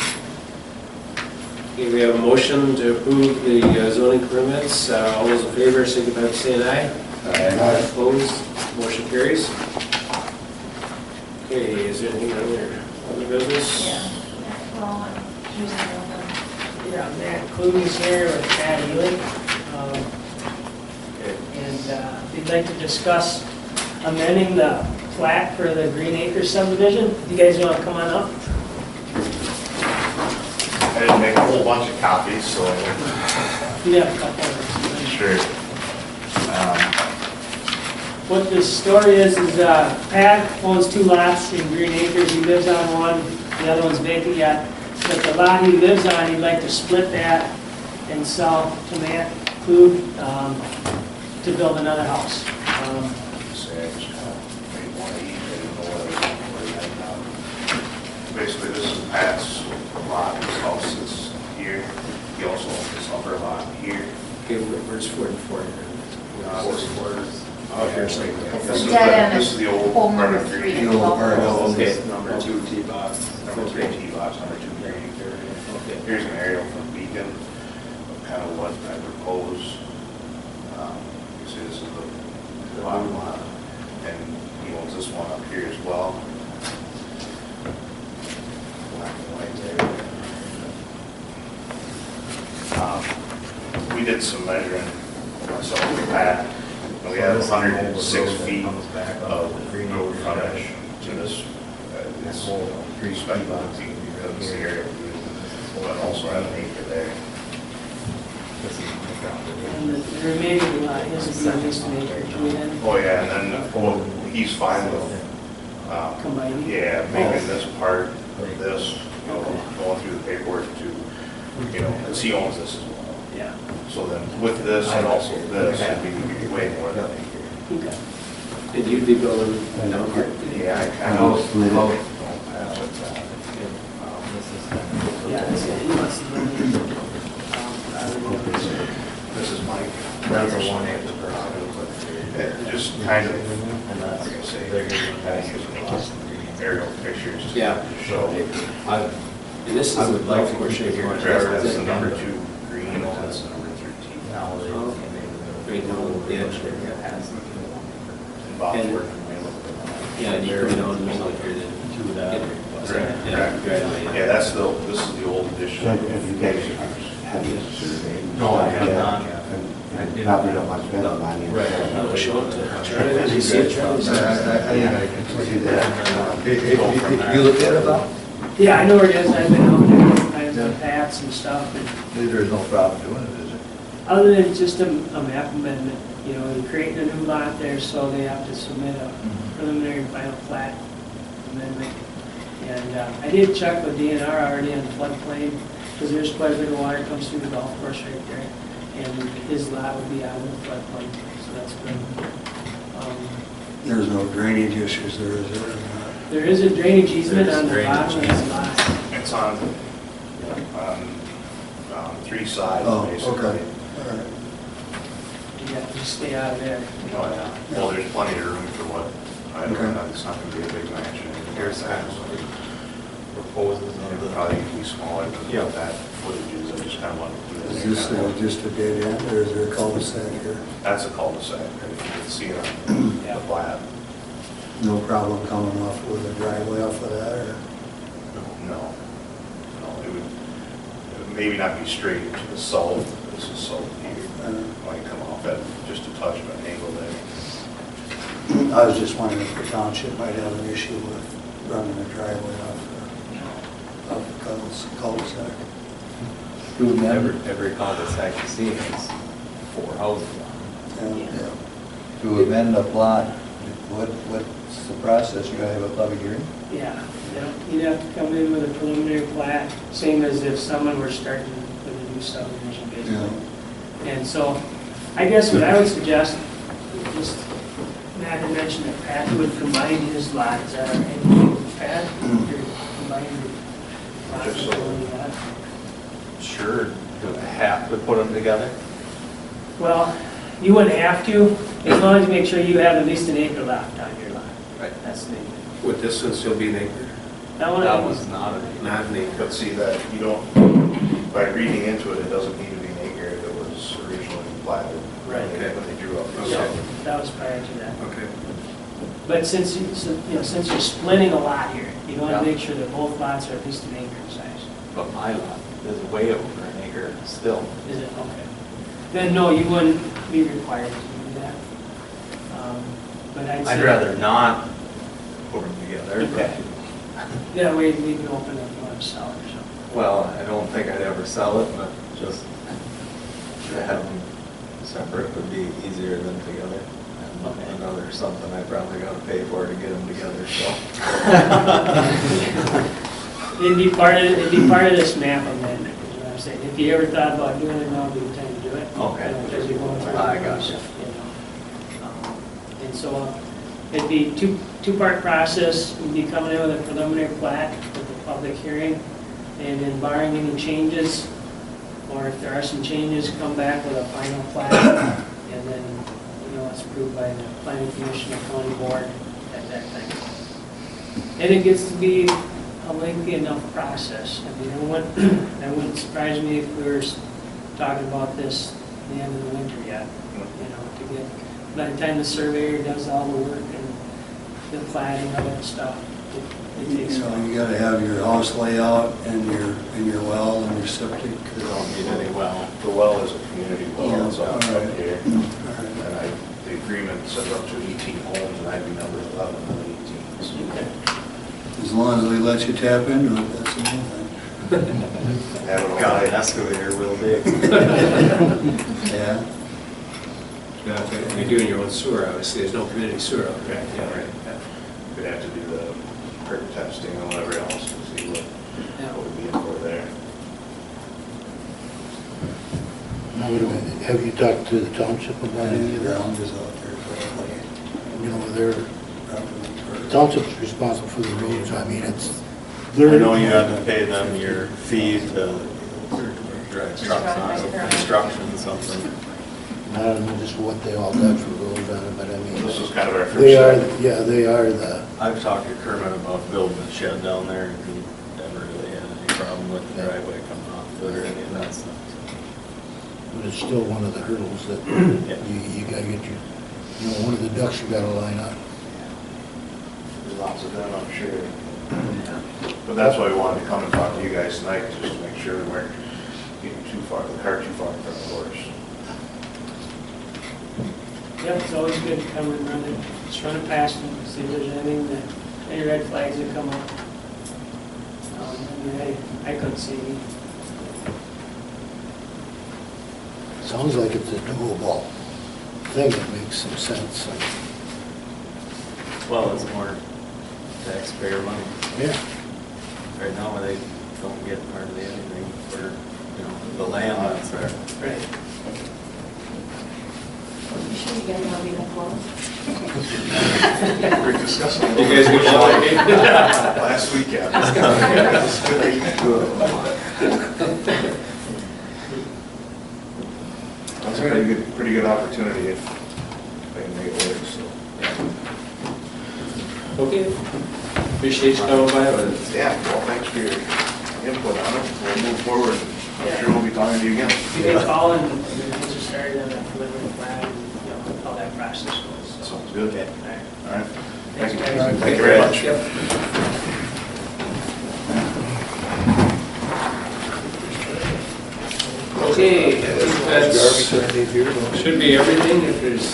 Okay, we have a motion to approve the zoning permits. All those in favor, signify by saying aye. Aye. Opposed, motion carries. Okay, is there anything other business? Yeah. Well, I'm using them. Yeah, Matt Kluge's here with Pat Ely. Okay. And we'd like to discuss amending the plat for the Green Acres subdivision. You guys want to come on up? I didn't make a whole bunch of copies, so You have a couple of sure. What the story is Pat owns 2 lots in Green Acres. He lives on one, the other one's vacant yet. But the lot he lives on, he'd like to split that and sell to Matt Kluge to build another house. Basically, this is Pat's lot, his house is here. He also owns this upper lot here. Okay, where's 44? This is where- Oh, here's like. This is dead end this is the old hole part number of 3. Green. The old part of Oh, okay. Number 2 T box, number 3 T box, number 2 Green. Okay. Here's an aerial from Beacon, of kind of what I propose. You see, this is the bottom lot, and he owns this one up here as well. Black and white there. We did some measuring, myself and Pat, and we have 106 feet of road frontage to this. It's pretty special because it's the area, but also have an acre there. And the remaining lot, he has a lease to make or 2 then. Oh, yeah, and then, he's fine with, Combining? yeah, making this part of this, going through the paperwork to, because he owns this as well. Yeah. So then with this and also this, it'd be way more than an acre. Okay. And you'd be building down here? Yeah, I kind I'll of. split it. Yeah, that's it. He wants to live in, This is Mike. That's a 1 acre per house. Just kind of, like I say, kind of using aerial pictures. Yeah. To show And this is I the would like golf to course keep right it here. here. Trevor, that's the number 2 green, that's the number 13. Oh, right down the edge there. And Bob's And- working way up. Yeah, and you come down the middle of here then. To that. Correct, Yeah, correct. right, Yeah, this is the old edition. So have you guys had this survey? No, I have not. And probably don't want to spend the money. Right. I'll show it to Charlie. Did you see it, Charlie? I can see that. You looked at it, Bob? Yeah, I know where it is, I've been out there, I've done paths and stuff, and There's no problem doing it, is there? other than just a map amendment, you know, you're creating a new lot there, so they have to submit a preliminary and final plat amendment. And I did check with DNR already on the floodplain, because there's quite a bit of water comes through the golf course right there, and his lot would be out of the floodplain, so that's good. There's no drainage issues there, is there? There is a drainage easement There's on the drainage bottom of his lot. It's on 3 sides, Oh, basically. okay. All right. You have to stay out of there. Oh, yeah. Well, there's plenty of room for what, I don't Okay. know, it's not gonna be a big mansion. Here's that. Proposes on the, probably be smaller than Yeah. what that footage is, I just kind of want to put it Is in this there. just a dead end, or is there a cul-de-sac here? That's a cul-de-sac, if you can see it on the plat. No problem coming off with a driveway off of that, or? No, it would maybe not be straight to the south, this is south here. Might come off at just a touch of an angle there. I was just wondering if the township might have an issue with running a driveway off the cul-de-sac. Every cul-de-sac you see has 4 houses on it. Yeah. To amend the plot, what's the process? You gotta have a public hearing? Yeah, you'd have to come in with a preliminary plat, same as if someone were starting with a new subdivision, basically. And so, I guess what I would suggest, just, Matt had mentioned that Pat would combine his lot, is that all right? Pat, you're combining the lots Just so- of that? Sure, do I have to put them together? Well, you wouldn't have to, as long as you make sure you have at least an acre left on your lot. Right. That's the, Would this one still be an acre? that one. That was not a, Not an acre. But see that, you don't, by reading into it, it doesn't need to be an acre if it was originally platted. Right. When they drew up the Yeah, site. that was prior to that. Okay. But since you're splitting a lot here, you want Yeah. to make sure that both lots are at least an acre in size. but my lot is way over an acre still. Is it? Okay. Then, no, you wouldn't be required to do that. But I'd say. I'd rather not put them together. but- Okay. That way we can open up one sell or something. Well, I don't think I'd ever sell it, but just to have them separate would be easier than together. Okay. And another something I probably gotta pay for to get them together, so. It'd be part of this map amendment, is what I'm saying. If you ever thought about doing it, now would be the time to do it. Okay. Because you're going through. I gotcha. And so it'd be two-part process. We'd be coming in with a preliminary plat with the public hearing, and then barring any changes, or if there are some changes, come back with a final plat, and then, it's approved by the planning commission or county board at that time. And it gets to be a lengthy enough process. I mean, it wouldn't surprise me if we were talking about this at the end of the winter yet, to get, by the time the surveyor does all the work and the platting of it and stuff, it takes a while. You gotta have your house layout and your well and your septic. You don't need any well. The well is a community well, it's up All right. here. All right. And the agreement says up to 18 homes, and I'd be number 11 of the 18. So Okay. As long as they let you tap into it, that's the main thing. have it all Got an night. excavator real big. Yeah. Yeah, if you're doing your own sewer, obviously, there's no community sewer out there. Yeah, right. We'd have to do the perk testing and whatever else to see what would be in for there. Have you talked to the township about any And of the that? ground is out there, so The township's responsible for the roads, I mean, it's. I know you had to pay them your fee to drive trucks on construction, something. I don't know just what they all got for roads on it, but I mean. This is kind of our first. They are, yeah, they are the, I've talked to Kermit about building a shed down there, and he never really had any problem with the driveway coming off of it or any of that stuff. But it's still one of the hurdles that you gotta get one of the ducks you gotta line up. There's lots of them, I'm sure. But that's why we wanted to come and talk to you guys tonight, just to make sure we weren't getting too far, the cart too far in front of the horse. Yep, it's always good to come and run it, just run it past them, see if there's anything that, any red flags that come up. I mean, I couldn't see any. Sounds like it's a doable thing that makes some sense. Well, it's more taxpayer money. Yeah. Right now, they don't get hardly anything for, the land that's there. Right. You sure you guys want me to close? We're discussing. You guys get Last weekend. That's a pretty good opportunity if they can make it work, so. Okay. Appreciate you coming by. Yeah, well, thanks for your input on it. We'll move forward. I'm sure we'll be talking to you again. You can call and once you started on that preliminary plan, how that process goes. So. Sounds good. Okay, All right. Thanks, Thank you. guys. Thank you very much. Yep. Okay, I think that's, should be everything. If there's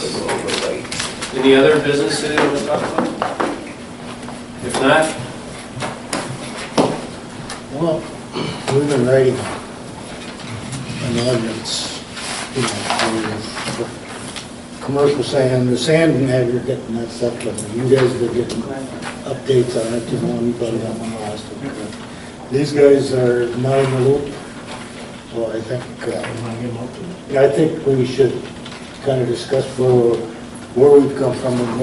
any other business that you want to talk about? If not, Well, we've been writing an ordinance, for commercial sand, the sand and aggregate and that stuff, but you guys have been getting updates on it, you probably got one last week. These guys are not in the loop, so I think we should kind of discuss where we've come from and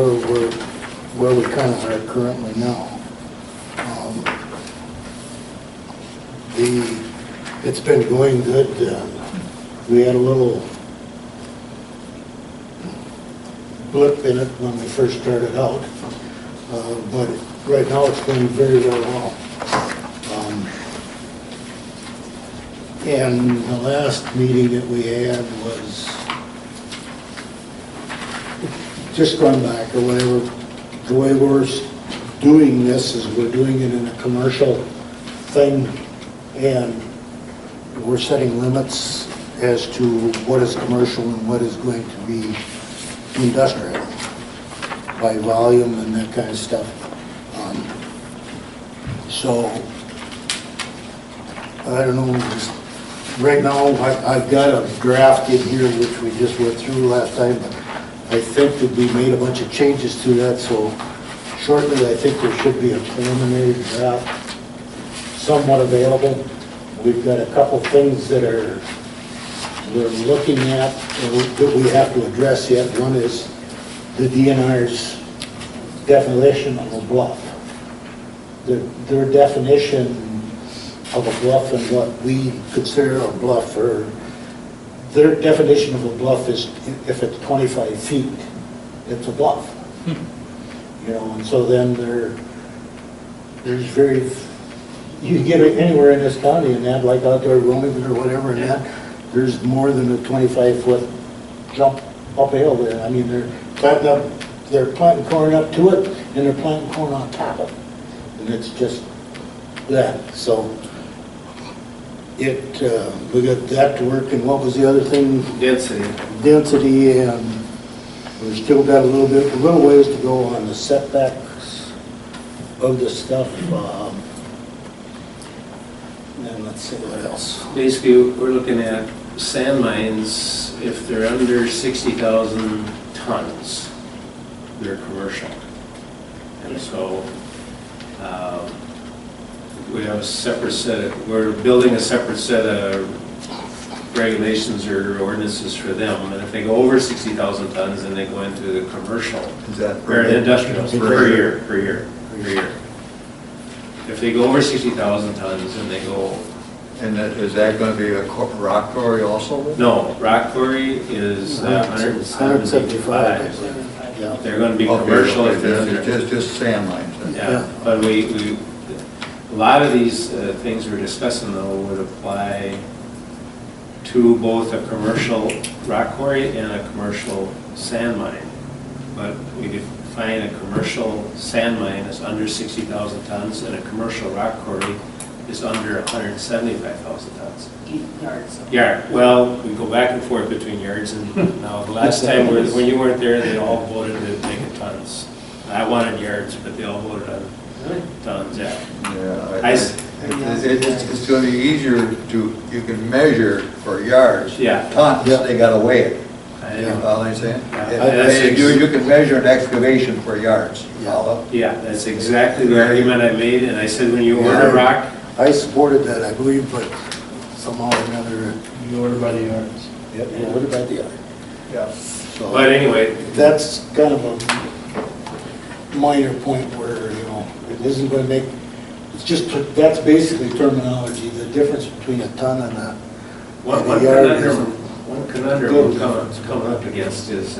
where we kind of are currently now. It's been going good. We had a little blip in it when we first started out, but right now it's going very, very well. And the last meeting that we had was just going back or whatever. The way we're doing this is we're doing it in a commercial thing, and we're setting limits as to what is commercial and what is going to be industrial by volume and that kind of stuff. So, I don't know, right now I've got a draft in here which we just went through last time, but I think that we made a bunch of changes to that, so shortly I think there should be a preliminary draft somewhat available. We've got a couple things that we're looking at that we have to address yet. One is the DNR's definition of a bluff. Their definition of a bluff and what we consider a bluff, or their definition of a bluff is if it's 25 feet, it's a bluff. And so then there's very, you can get it anywhere in this county and that, like out there Wilmington or whatever, and that, there's more than a 25-foot jump up a hill there. I mean, they're planting corn up to it, and they're planting corn on top of it. And it's just that. So we got that to work, and what was the other thing? density. Density, and we've still got a little ways to go on the setbacks of the stuff. And let's see what else. Basically, we're looking at sand mines, if they're under 60,000 tons, they're commercial. And so we have a separate we're building a separate set of regulations or ordinances for them. And if they go over 60,000 tons, then they go into the commercial. Is that Or the industrial, per year. If they go over 60,000 tons, then they go. And is that going to be a rock quarry also? No, rock quarry is 175. They're going to be commercial. Okay, just sand mines then. Yeah, but we A lot of these things we're discussing though would apply to both a commercial rock quarry and a commercial sand mine. But we define a commercial sand mine as under 60,000 tons and a commercial rock quarry is under 175,000 tons. Yards. Yeah, well, we go back and forth between yards and now the last time when you weren't there, they all voted to make it tons. I wanted yards, but they all voted on tons, yeah. Yeah, it's going to be easier to, you can measure for yards. Yeah. Tons, they got to weigh it. I You know. follow what I'm saying? Yeah. You can measure an excavation for yards. You follow? Yeah, that's exactly the argument I made, and I said when you order rock, I supported that, I believe, but somehow or another, You order by the yards. yeah, what about the other? Yeah. So but anyway, that's kind of a minor point where, you know, it isn't going to make, it's just, that's basically terminology. The difference between a ton and a yard isn't. one conundrum we're coming up against is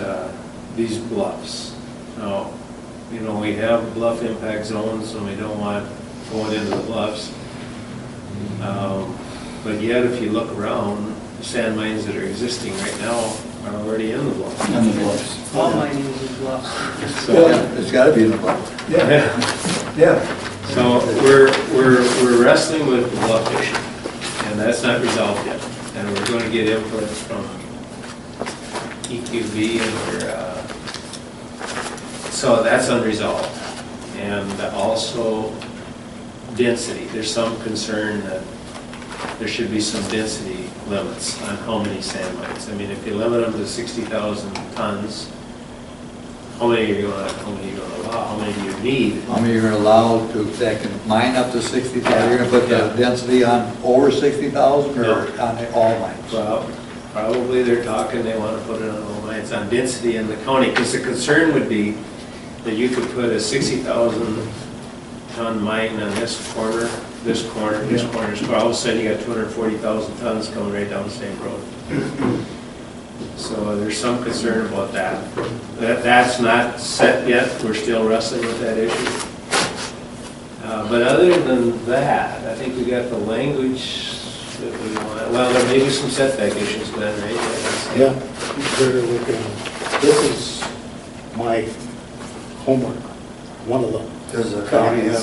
these bluffs. Now, you know, we have bluff impact zones and we don't want going into the bluffs. But yet, if you look around, the sand mines that are existing right now are already in the bluffs. In the bluffs. All mining is in bluffs. So, Yeah, it's got to be in the bluff. Yeah. so we're wrestling with the bluff issue, and that's not resolved yet. And we're going to get input from EQB, and so that's unresolved. And also density. There's some concern that there should be some density limits on how many sand mines. I mean, if you limit them to 60,000 tons, how many are you going to allow? How many do you need? How many you're allowed to, that can mine up to 60,000? You're going to put the density on over 60,000 or on all mines? Well, probably they're talking, they want to put it on all mines, on density in the county, because the concern would be that you could put a 60,000 ton mine on this corner, this corner, this corner, this corner. All of a sudden, you got 240,000 tons coming right down the same road. So there's some concern about that. That's not set yet. We're still wrestling with that issue. But other than that, I think we got the language that we want. Well, there may be some setback issues, Glenn, right? Yeah, they're looking, this is my homework, one of them. Does the county have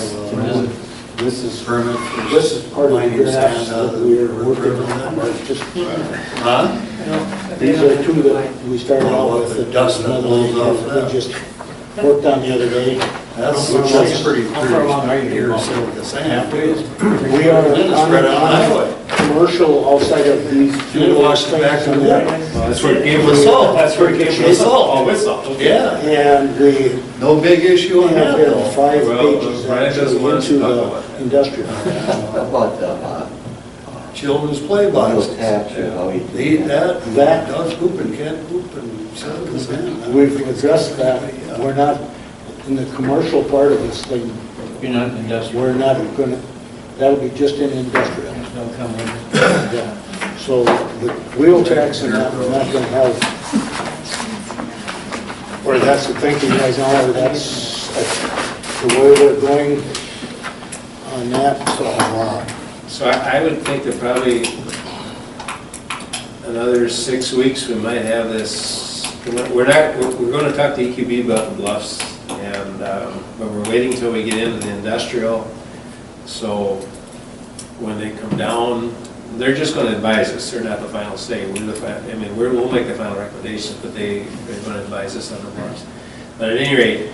This is permit? This is part of the mining graphs sand that we're working on, but just, Huh? these are two that we started out with. The dust that blows off that. We just worked on the other day. That's pretty straight here, so with the sand. We are Spread out the highway. commercial outside of these. You wash it back in the That's where it came from. That's where it came from. Oh, with salt. Okay. Yeah, And we no big issue on that have bill. 5 Well, pages Brian doesn't want us to into talk the about that. industrial. How about the Children's play bottle boxes. taps or how we They eat that, That- dogs poop and cat poop and set it in the sand. We've addressed that. We're not, in the commercial part of this thing, You're not industrial. we're not gonna, that'll be just in industrial. They'll come in. Yeah. So the wheel tax and that, we're not gonna have, or that's the thinking right now, or that's the way we're going on that, so, So I would think that probably another 6 weeks, we might have this, we're going to talk to EQB about the bluffs, and, but we're waiting until we get into the industrial, so when they come down, they're just going to advise us, they're not the final say, we'll make the final recommendations, but they're going to advise us on the bluffs. But at any rate,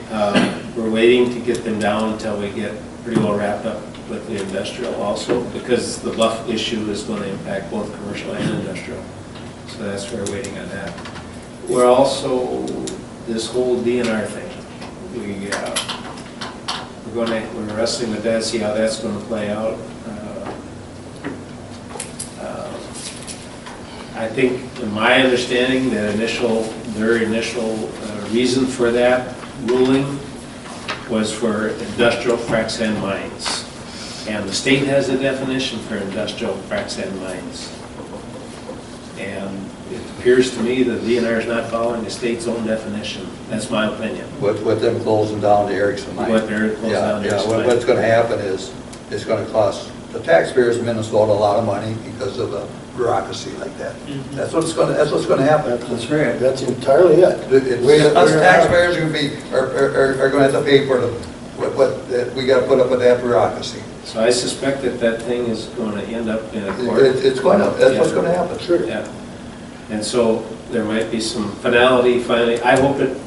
we're waiting to get them down until we get pretty well wrapped up with the industrial also, because the bluff issue is going to impact both commercial and industrial. So that's why we're waiting on that. We're also, this whole DNR thing, we're wrestling with that, see how that's going to play out. I think, in my understanding, their initial reason for that ruling was for industrial frac sand mines. And the state has a definition for industrial frac sand mines. And it appears to me that DNR is not following the state's own definition. That's my opinion. With them closing down the Erickson mine. What they're closing down the Erickson mine. What's going to happen is, it's gonna cost the taxpayers of Minnesota a lot of money because of the bureaucracy like that. That's what's gonna happen. That's right. That's entirely it. Us taxpayers are gonna have to pay for what we gotta put up with that bureaucracy. So I suspect that thing is going to end up in a court. That's what's gonna happen. Sure. Yeah. And so there might be some finality finally. I hope it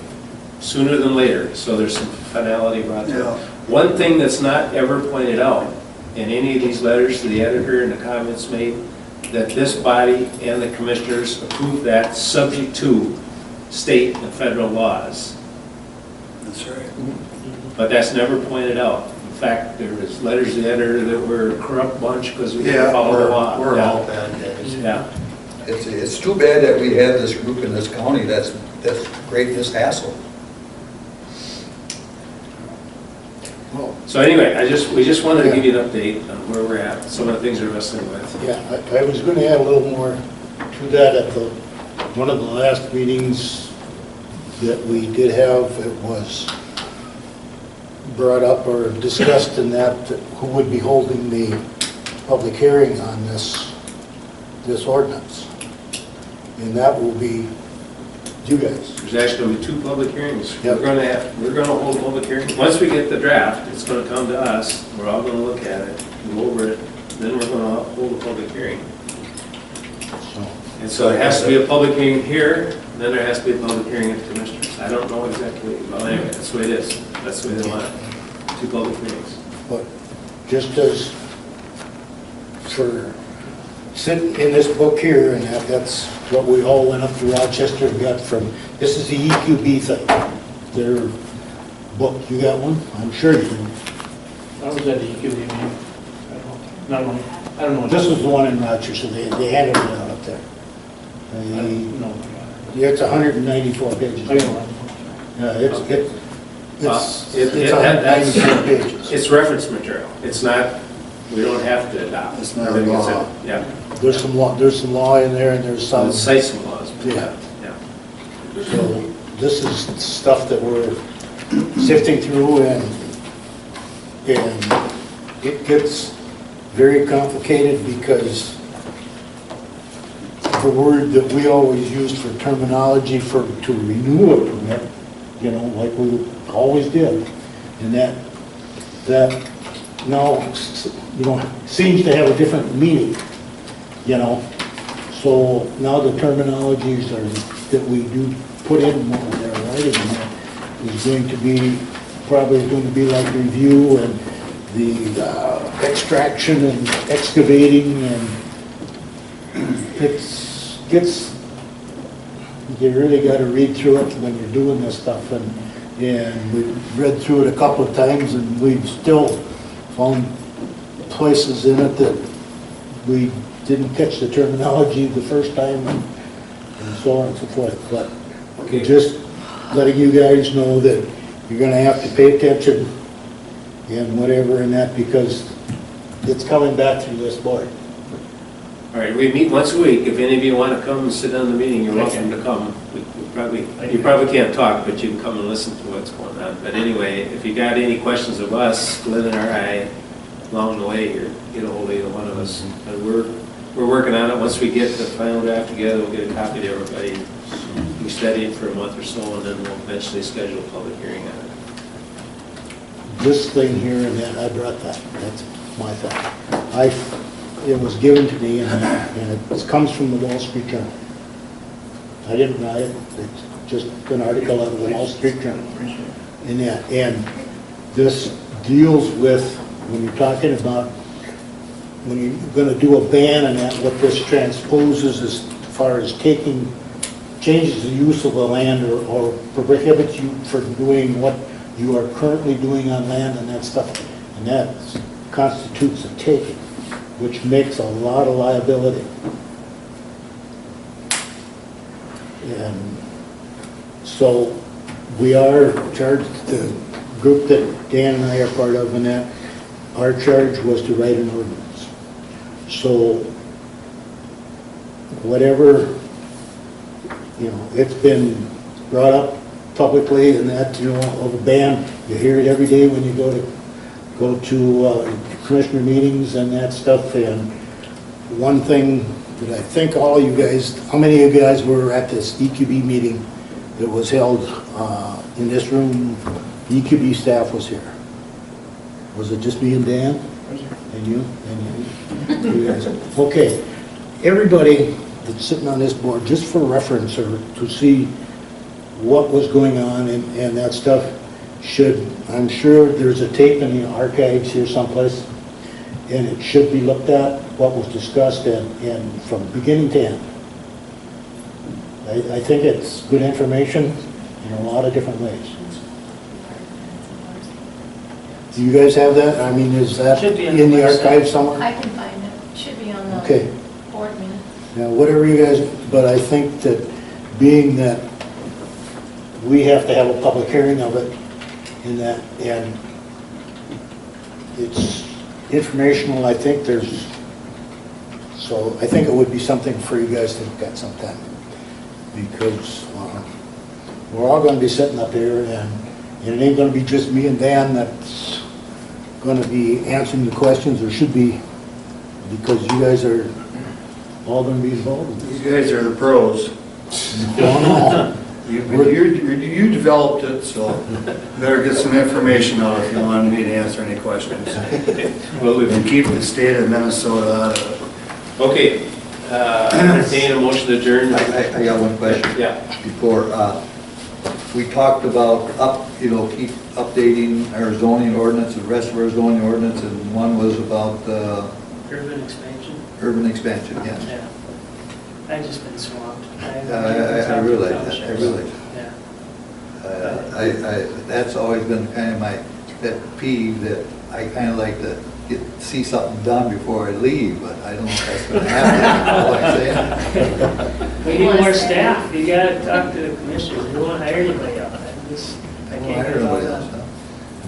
sooner than later, so there's some finality brought to it. Yeah. One thing that's not ever pointed out in any of these letters to the editor and the comments made, that this body and the commissioners approved that subject to state and federal laws. That's right. But that's never pointed out. In fact, there was letters to the editor that were a corrupt bunch because we didn't follow the law. We're Yeah. all bad guys. Yeah. It's too bad that we have this group in this county that's creating this hassle. So anyway, we just wanted to give you an update on where we're at, some of the things we're wrestling with. Yeah, I was going to add a little more to that at one of the last meetings that we did have. It was brought up or discussed in that who would be holding the public hearing on this ordinance. And that will be you guys. There's actually going to be 2 public hearings. Yep. We're going to hold a public hearing. Once we get the draft, it's going to come to us. We're all going to look at it, go over it, then we're going to hold a public hearing. And so there has to be a public hearing here, and then there has to be a public hearing at the commissioners. I don't know exactly, well anyway, that's the way it is. That's the way they want it. 2 public hearings. But just as for sitting in this book here, and that's what we all went up to Rochester and got from, this is the EQB thing, their book. You got one? I'm sure you do. I was at the EQB meeting. I don't know. This was the one in Rochester, they handed it out up there. No. Yeah, it's 194 pages. I don't know. Yeah, it's That's- 194 pages. It's reference material. It's not, we don't have to adopt. It's not Everything is law. in- Yeah. There's some law in there, and there's some. It cites some laws. but Yeah. Yeah. So this is stuff that we're sifting through, and it gets very complicated because the word that we always used for terminology to renew a permit, like we always did, and that now, seems to have a different meaning, So now the terminologies that we do put in when they're writing there is going to be, probably going to be like review and the extraction and excavating, and you really got to read through it when you're doing this stuff, and we've read through it a couple of times, and we've still found places in it that we didn't catch the terminology the first time, and so on and so forth. But just letting you guys know that you're going to have to pay attention and whatever in that, because it's coming back through this board. All right, we meet once a week. If any of you want to come and sit on the meeting, you're welcome to come. You probably can't talk, but you can come and listen to what's going on. But anyway, if you got any questions of us, Glenn and I, along the way here, get a hold of either one of us. And we're working on it. Once we get the final draft together, we'll get a copy to everybody. We study it for a month or so, and then we'll eventually schedule a public hearing on it. This thing here and that, I brought that. That's my thing. It was given to me, and it comes from the Wall Street Journal. I didn't write it. It's just an article out of the Wall Street Journal. And this deals with, when you're talking about, when you're going to do a ban and that, what this transposes as far as changes the use of the land or prohibits you from doing what you are currently doing on land and that stuff. And that constitutes a taking, which makes a lot of liability. And so we are charged, the group that Dan and I are part of, and that our charge was to write an ordinance. So whatever, it's been brought up publicly and that, of a ban. You hear it every day when you go to go to commissioner meetings and that stuff, and one thing that I think all you guys, how many of you guys were at this EQB meeting that was held in this room? The EQB staff was here. Was it just me and Dan? And you? And you guys? Okay. Everybody that's sitting on this board, just for reference or to see what was going on and that stuff, I'm sure there's a tape in the archives here someplace, and it should be looked at, what was discussed, and from beginning to end. I think it's good information in a lot of different ways. Do you guys have that? I mean, is that Should be on in the the website. archive somewhere? I can find it. It should be on the Okay. board minutes. Now, whatever you guys, but I think that being that we have to have a public hearing of it in that, and it's informational, I think so I think it would be something for you guys to look at sometime. Because we're all gonna be sitting up here, and it ain't gonna be just me and Dan that's gonna be answering the questions, or should be, because you guys are all gonna be involved in this. You guys are the pros. No. You developed it, so better get some information out if you want me to answer any questions. And keep the state of Minnesota out of it. Okay, entertain a motion to adjourn. I got one question. Yeah. Before, we talked about keep updating our zoning ordinance, the rest of our zoning ordinance, and one was about Urban expansion. urban expansion, yes. Yeah. I've just been swamped. I realize that, I realize. Yeah. That's always been kind of my pet peeve, that I kind of like to see something done before I leave, but I don't know if that's going to happen. You know what I'm saying? We need more staff. You gotta talk to the commissioners. We won't hire anybody else. I I can't heard get all nobody that. else, huh?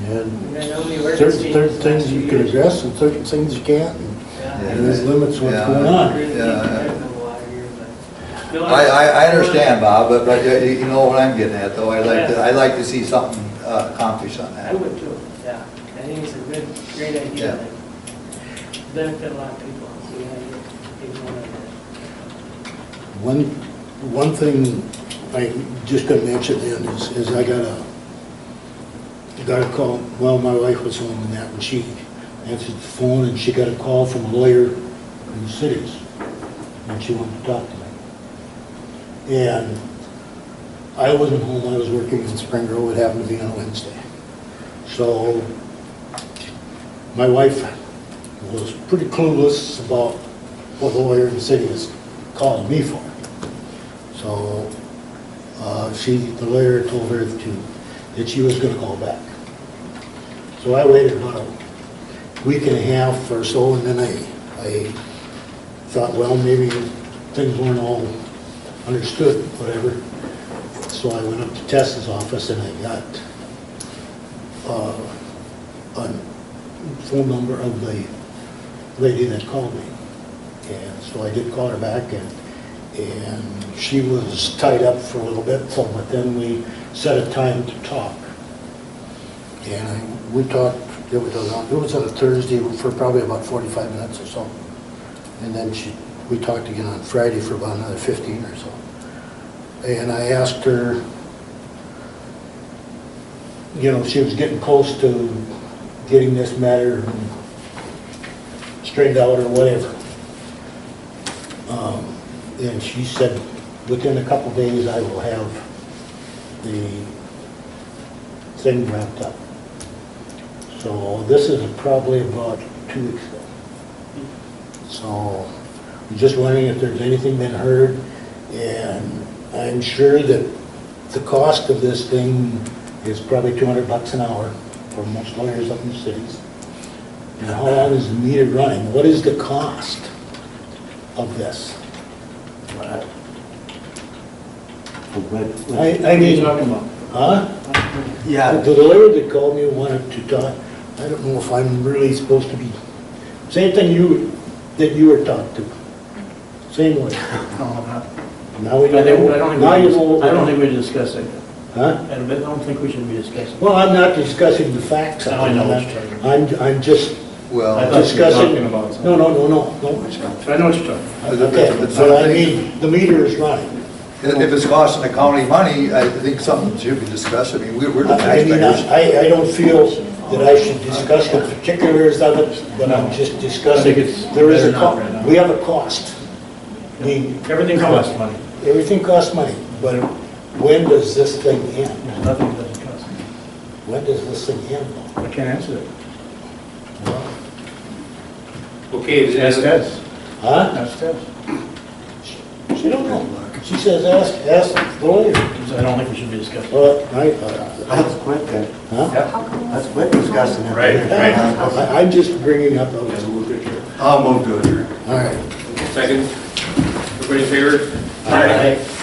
And I know the ordinance certain changes things last you few can years. address and certain things you can't, Yeah. and there's limits what's Yeah. going on. Really Yeah. deep in the water here, but- No, I understand, Bob, but you know what I'm getting at, though. I like to see something accomplished on I that. would too, yeah. I think it's a great idea. Yeah. that Benefit a lot of people. We gotta get people on it. One thing I just gonna mention then is I got a call, well, my wife was home and that, and she answered the phone, and she got a call from a lawyer in the cities, and she wanted to talk to me. And I wasn't home, I was working in Spring Grove, it happened to be on a Wednesday. So my wife was pretty clueless about what the lawyer in the city was calling me for. So the lawyer told her that she was going to call back. So I waited about a week and a half or so, and then I thought, well, maybe things weren't all understood, whatever. So I went up to Tessa's office and I got a phone number of the lady that called me. And so I did call her back, and she was tied up for a little bit, so but then we set a time to talk. And we talked, it was on a Thursday for probably about 45 minutes or so. And then we talked again on Friday for about another 15 or so. And I asked her, she was getting close to getting this matter straightened out or whatever. And she said, within a couple days, I will have the thing wrapped up. So this is probably about 2 weeks ago. So I'm just wondering if there's anything been heard, and I'm sure that the cost of this thing is probably $200 an hour for most lawyers up in the cities. And how long is the meter running? What is the cost of this? I mean, huh? Yeah. The lawyer that called me wanted to talk. I don't know if I'm really supposed to be, same thing that you were talked to. Same way. Now we I know. Now you know. don't think we discussed it. Huh? And I don't think we should be discussing. Well, I'm not discussing the facts. Now I know what you're talking about. I'm just Well, I thought you were discussing. talking about something. No. I know what you're talking about. Okay, but I mean, the meter is running. if it's costing the county money, I think something should be discussed. I mean, we're the I mean, taxpayers. I don't feel that I should discuss the particulars of it, but I'm just discussing, I think it's there is a better not right now. cost, we have a cost. I mean, Everything costs money. everything costs money, but when does this thing end? There's nothing that doesn't cost money. When does this thing end? I can't answer that. Okay, is Ask that, Des. Huh? Ask Des. She don't know. She says, ask the lawyer. I don't think we should be discussing. Let's quit then. Huh? Let's quit discussing it. Right, right. I'm just bringing up those. I'll move to adjourn. All right. second? Everybody in favor? Aye.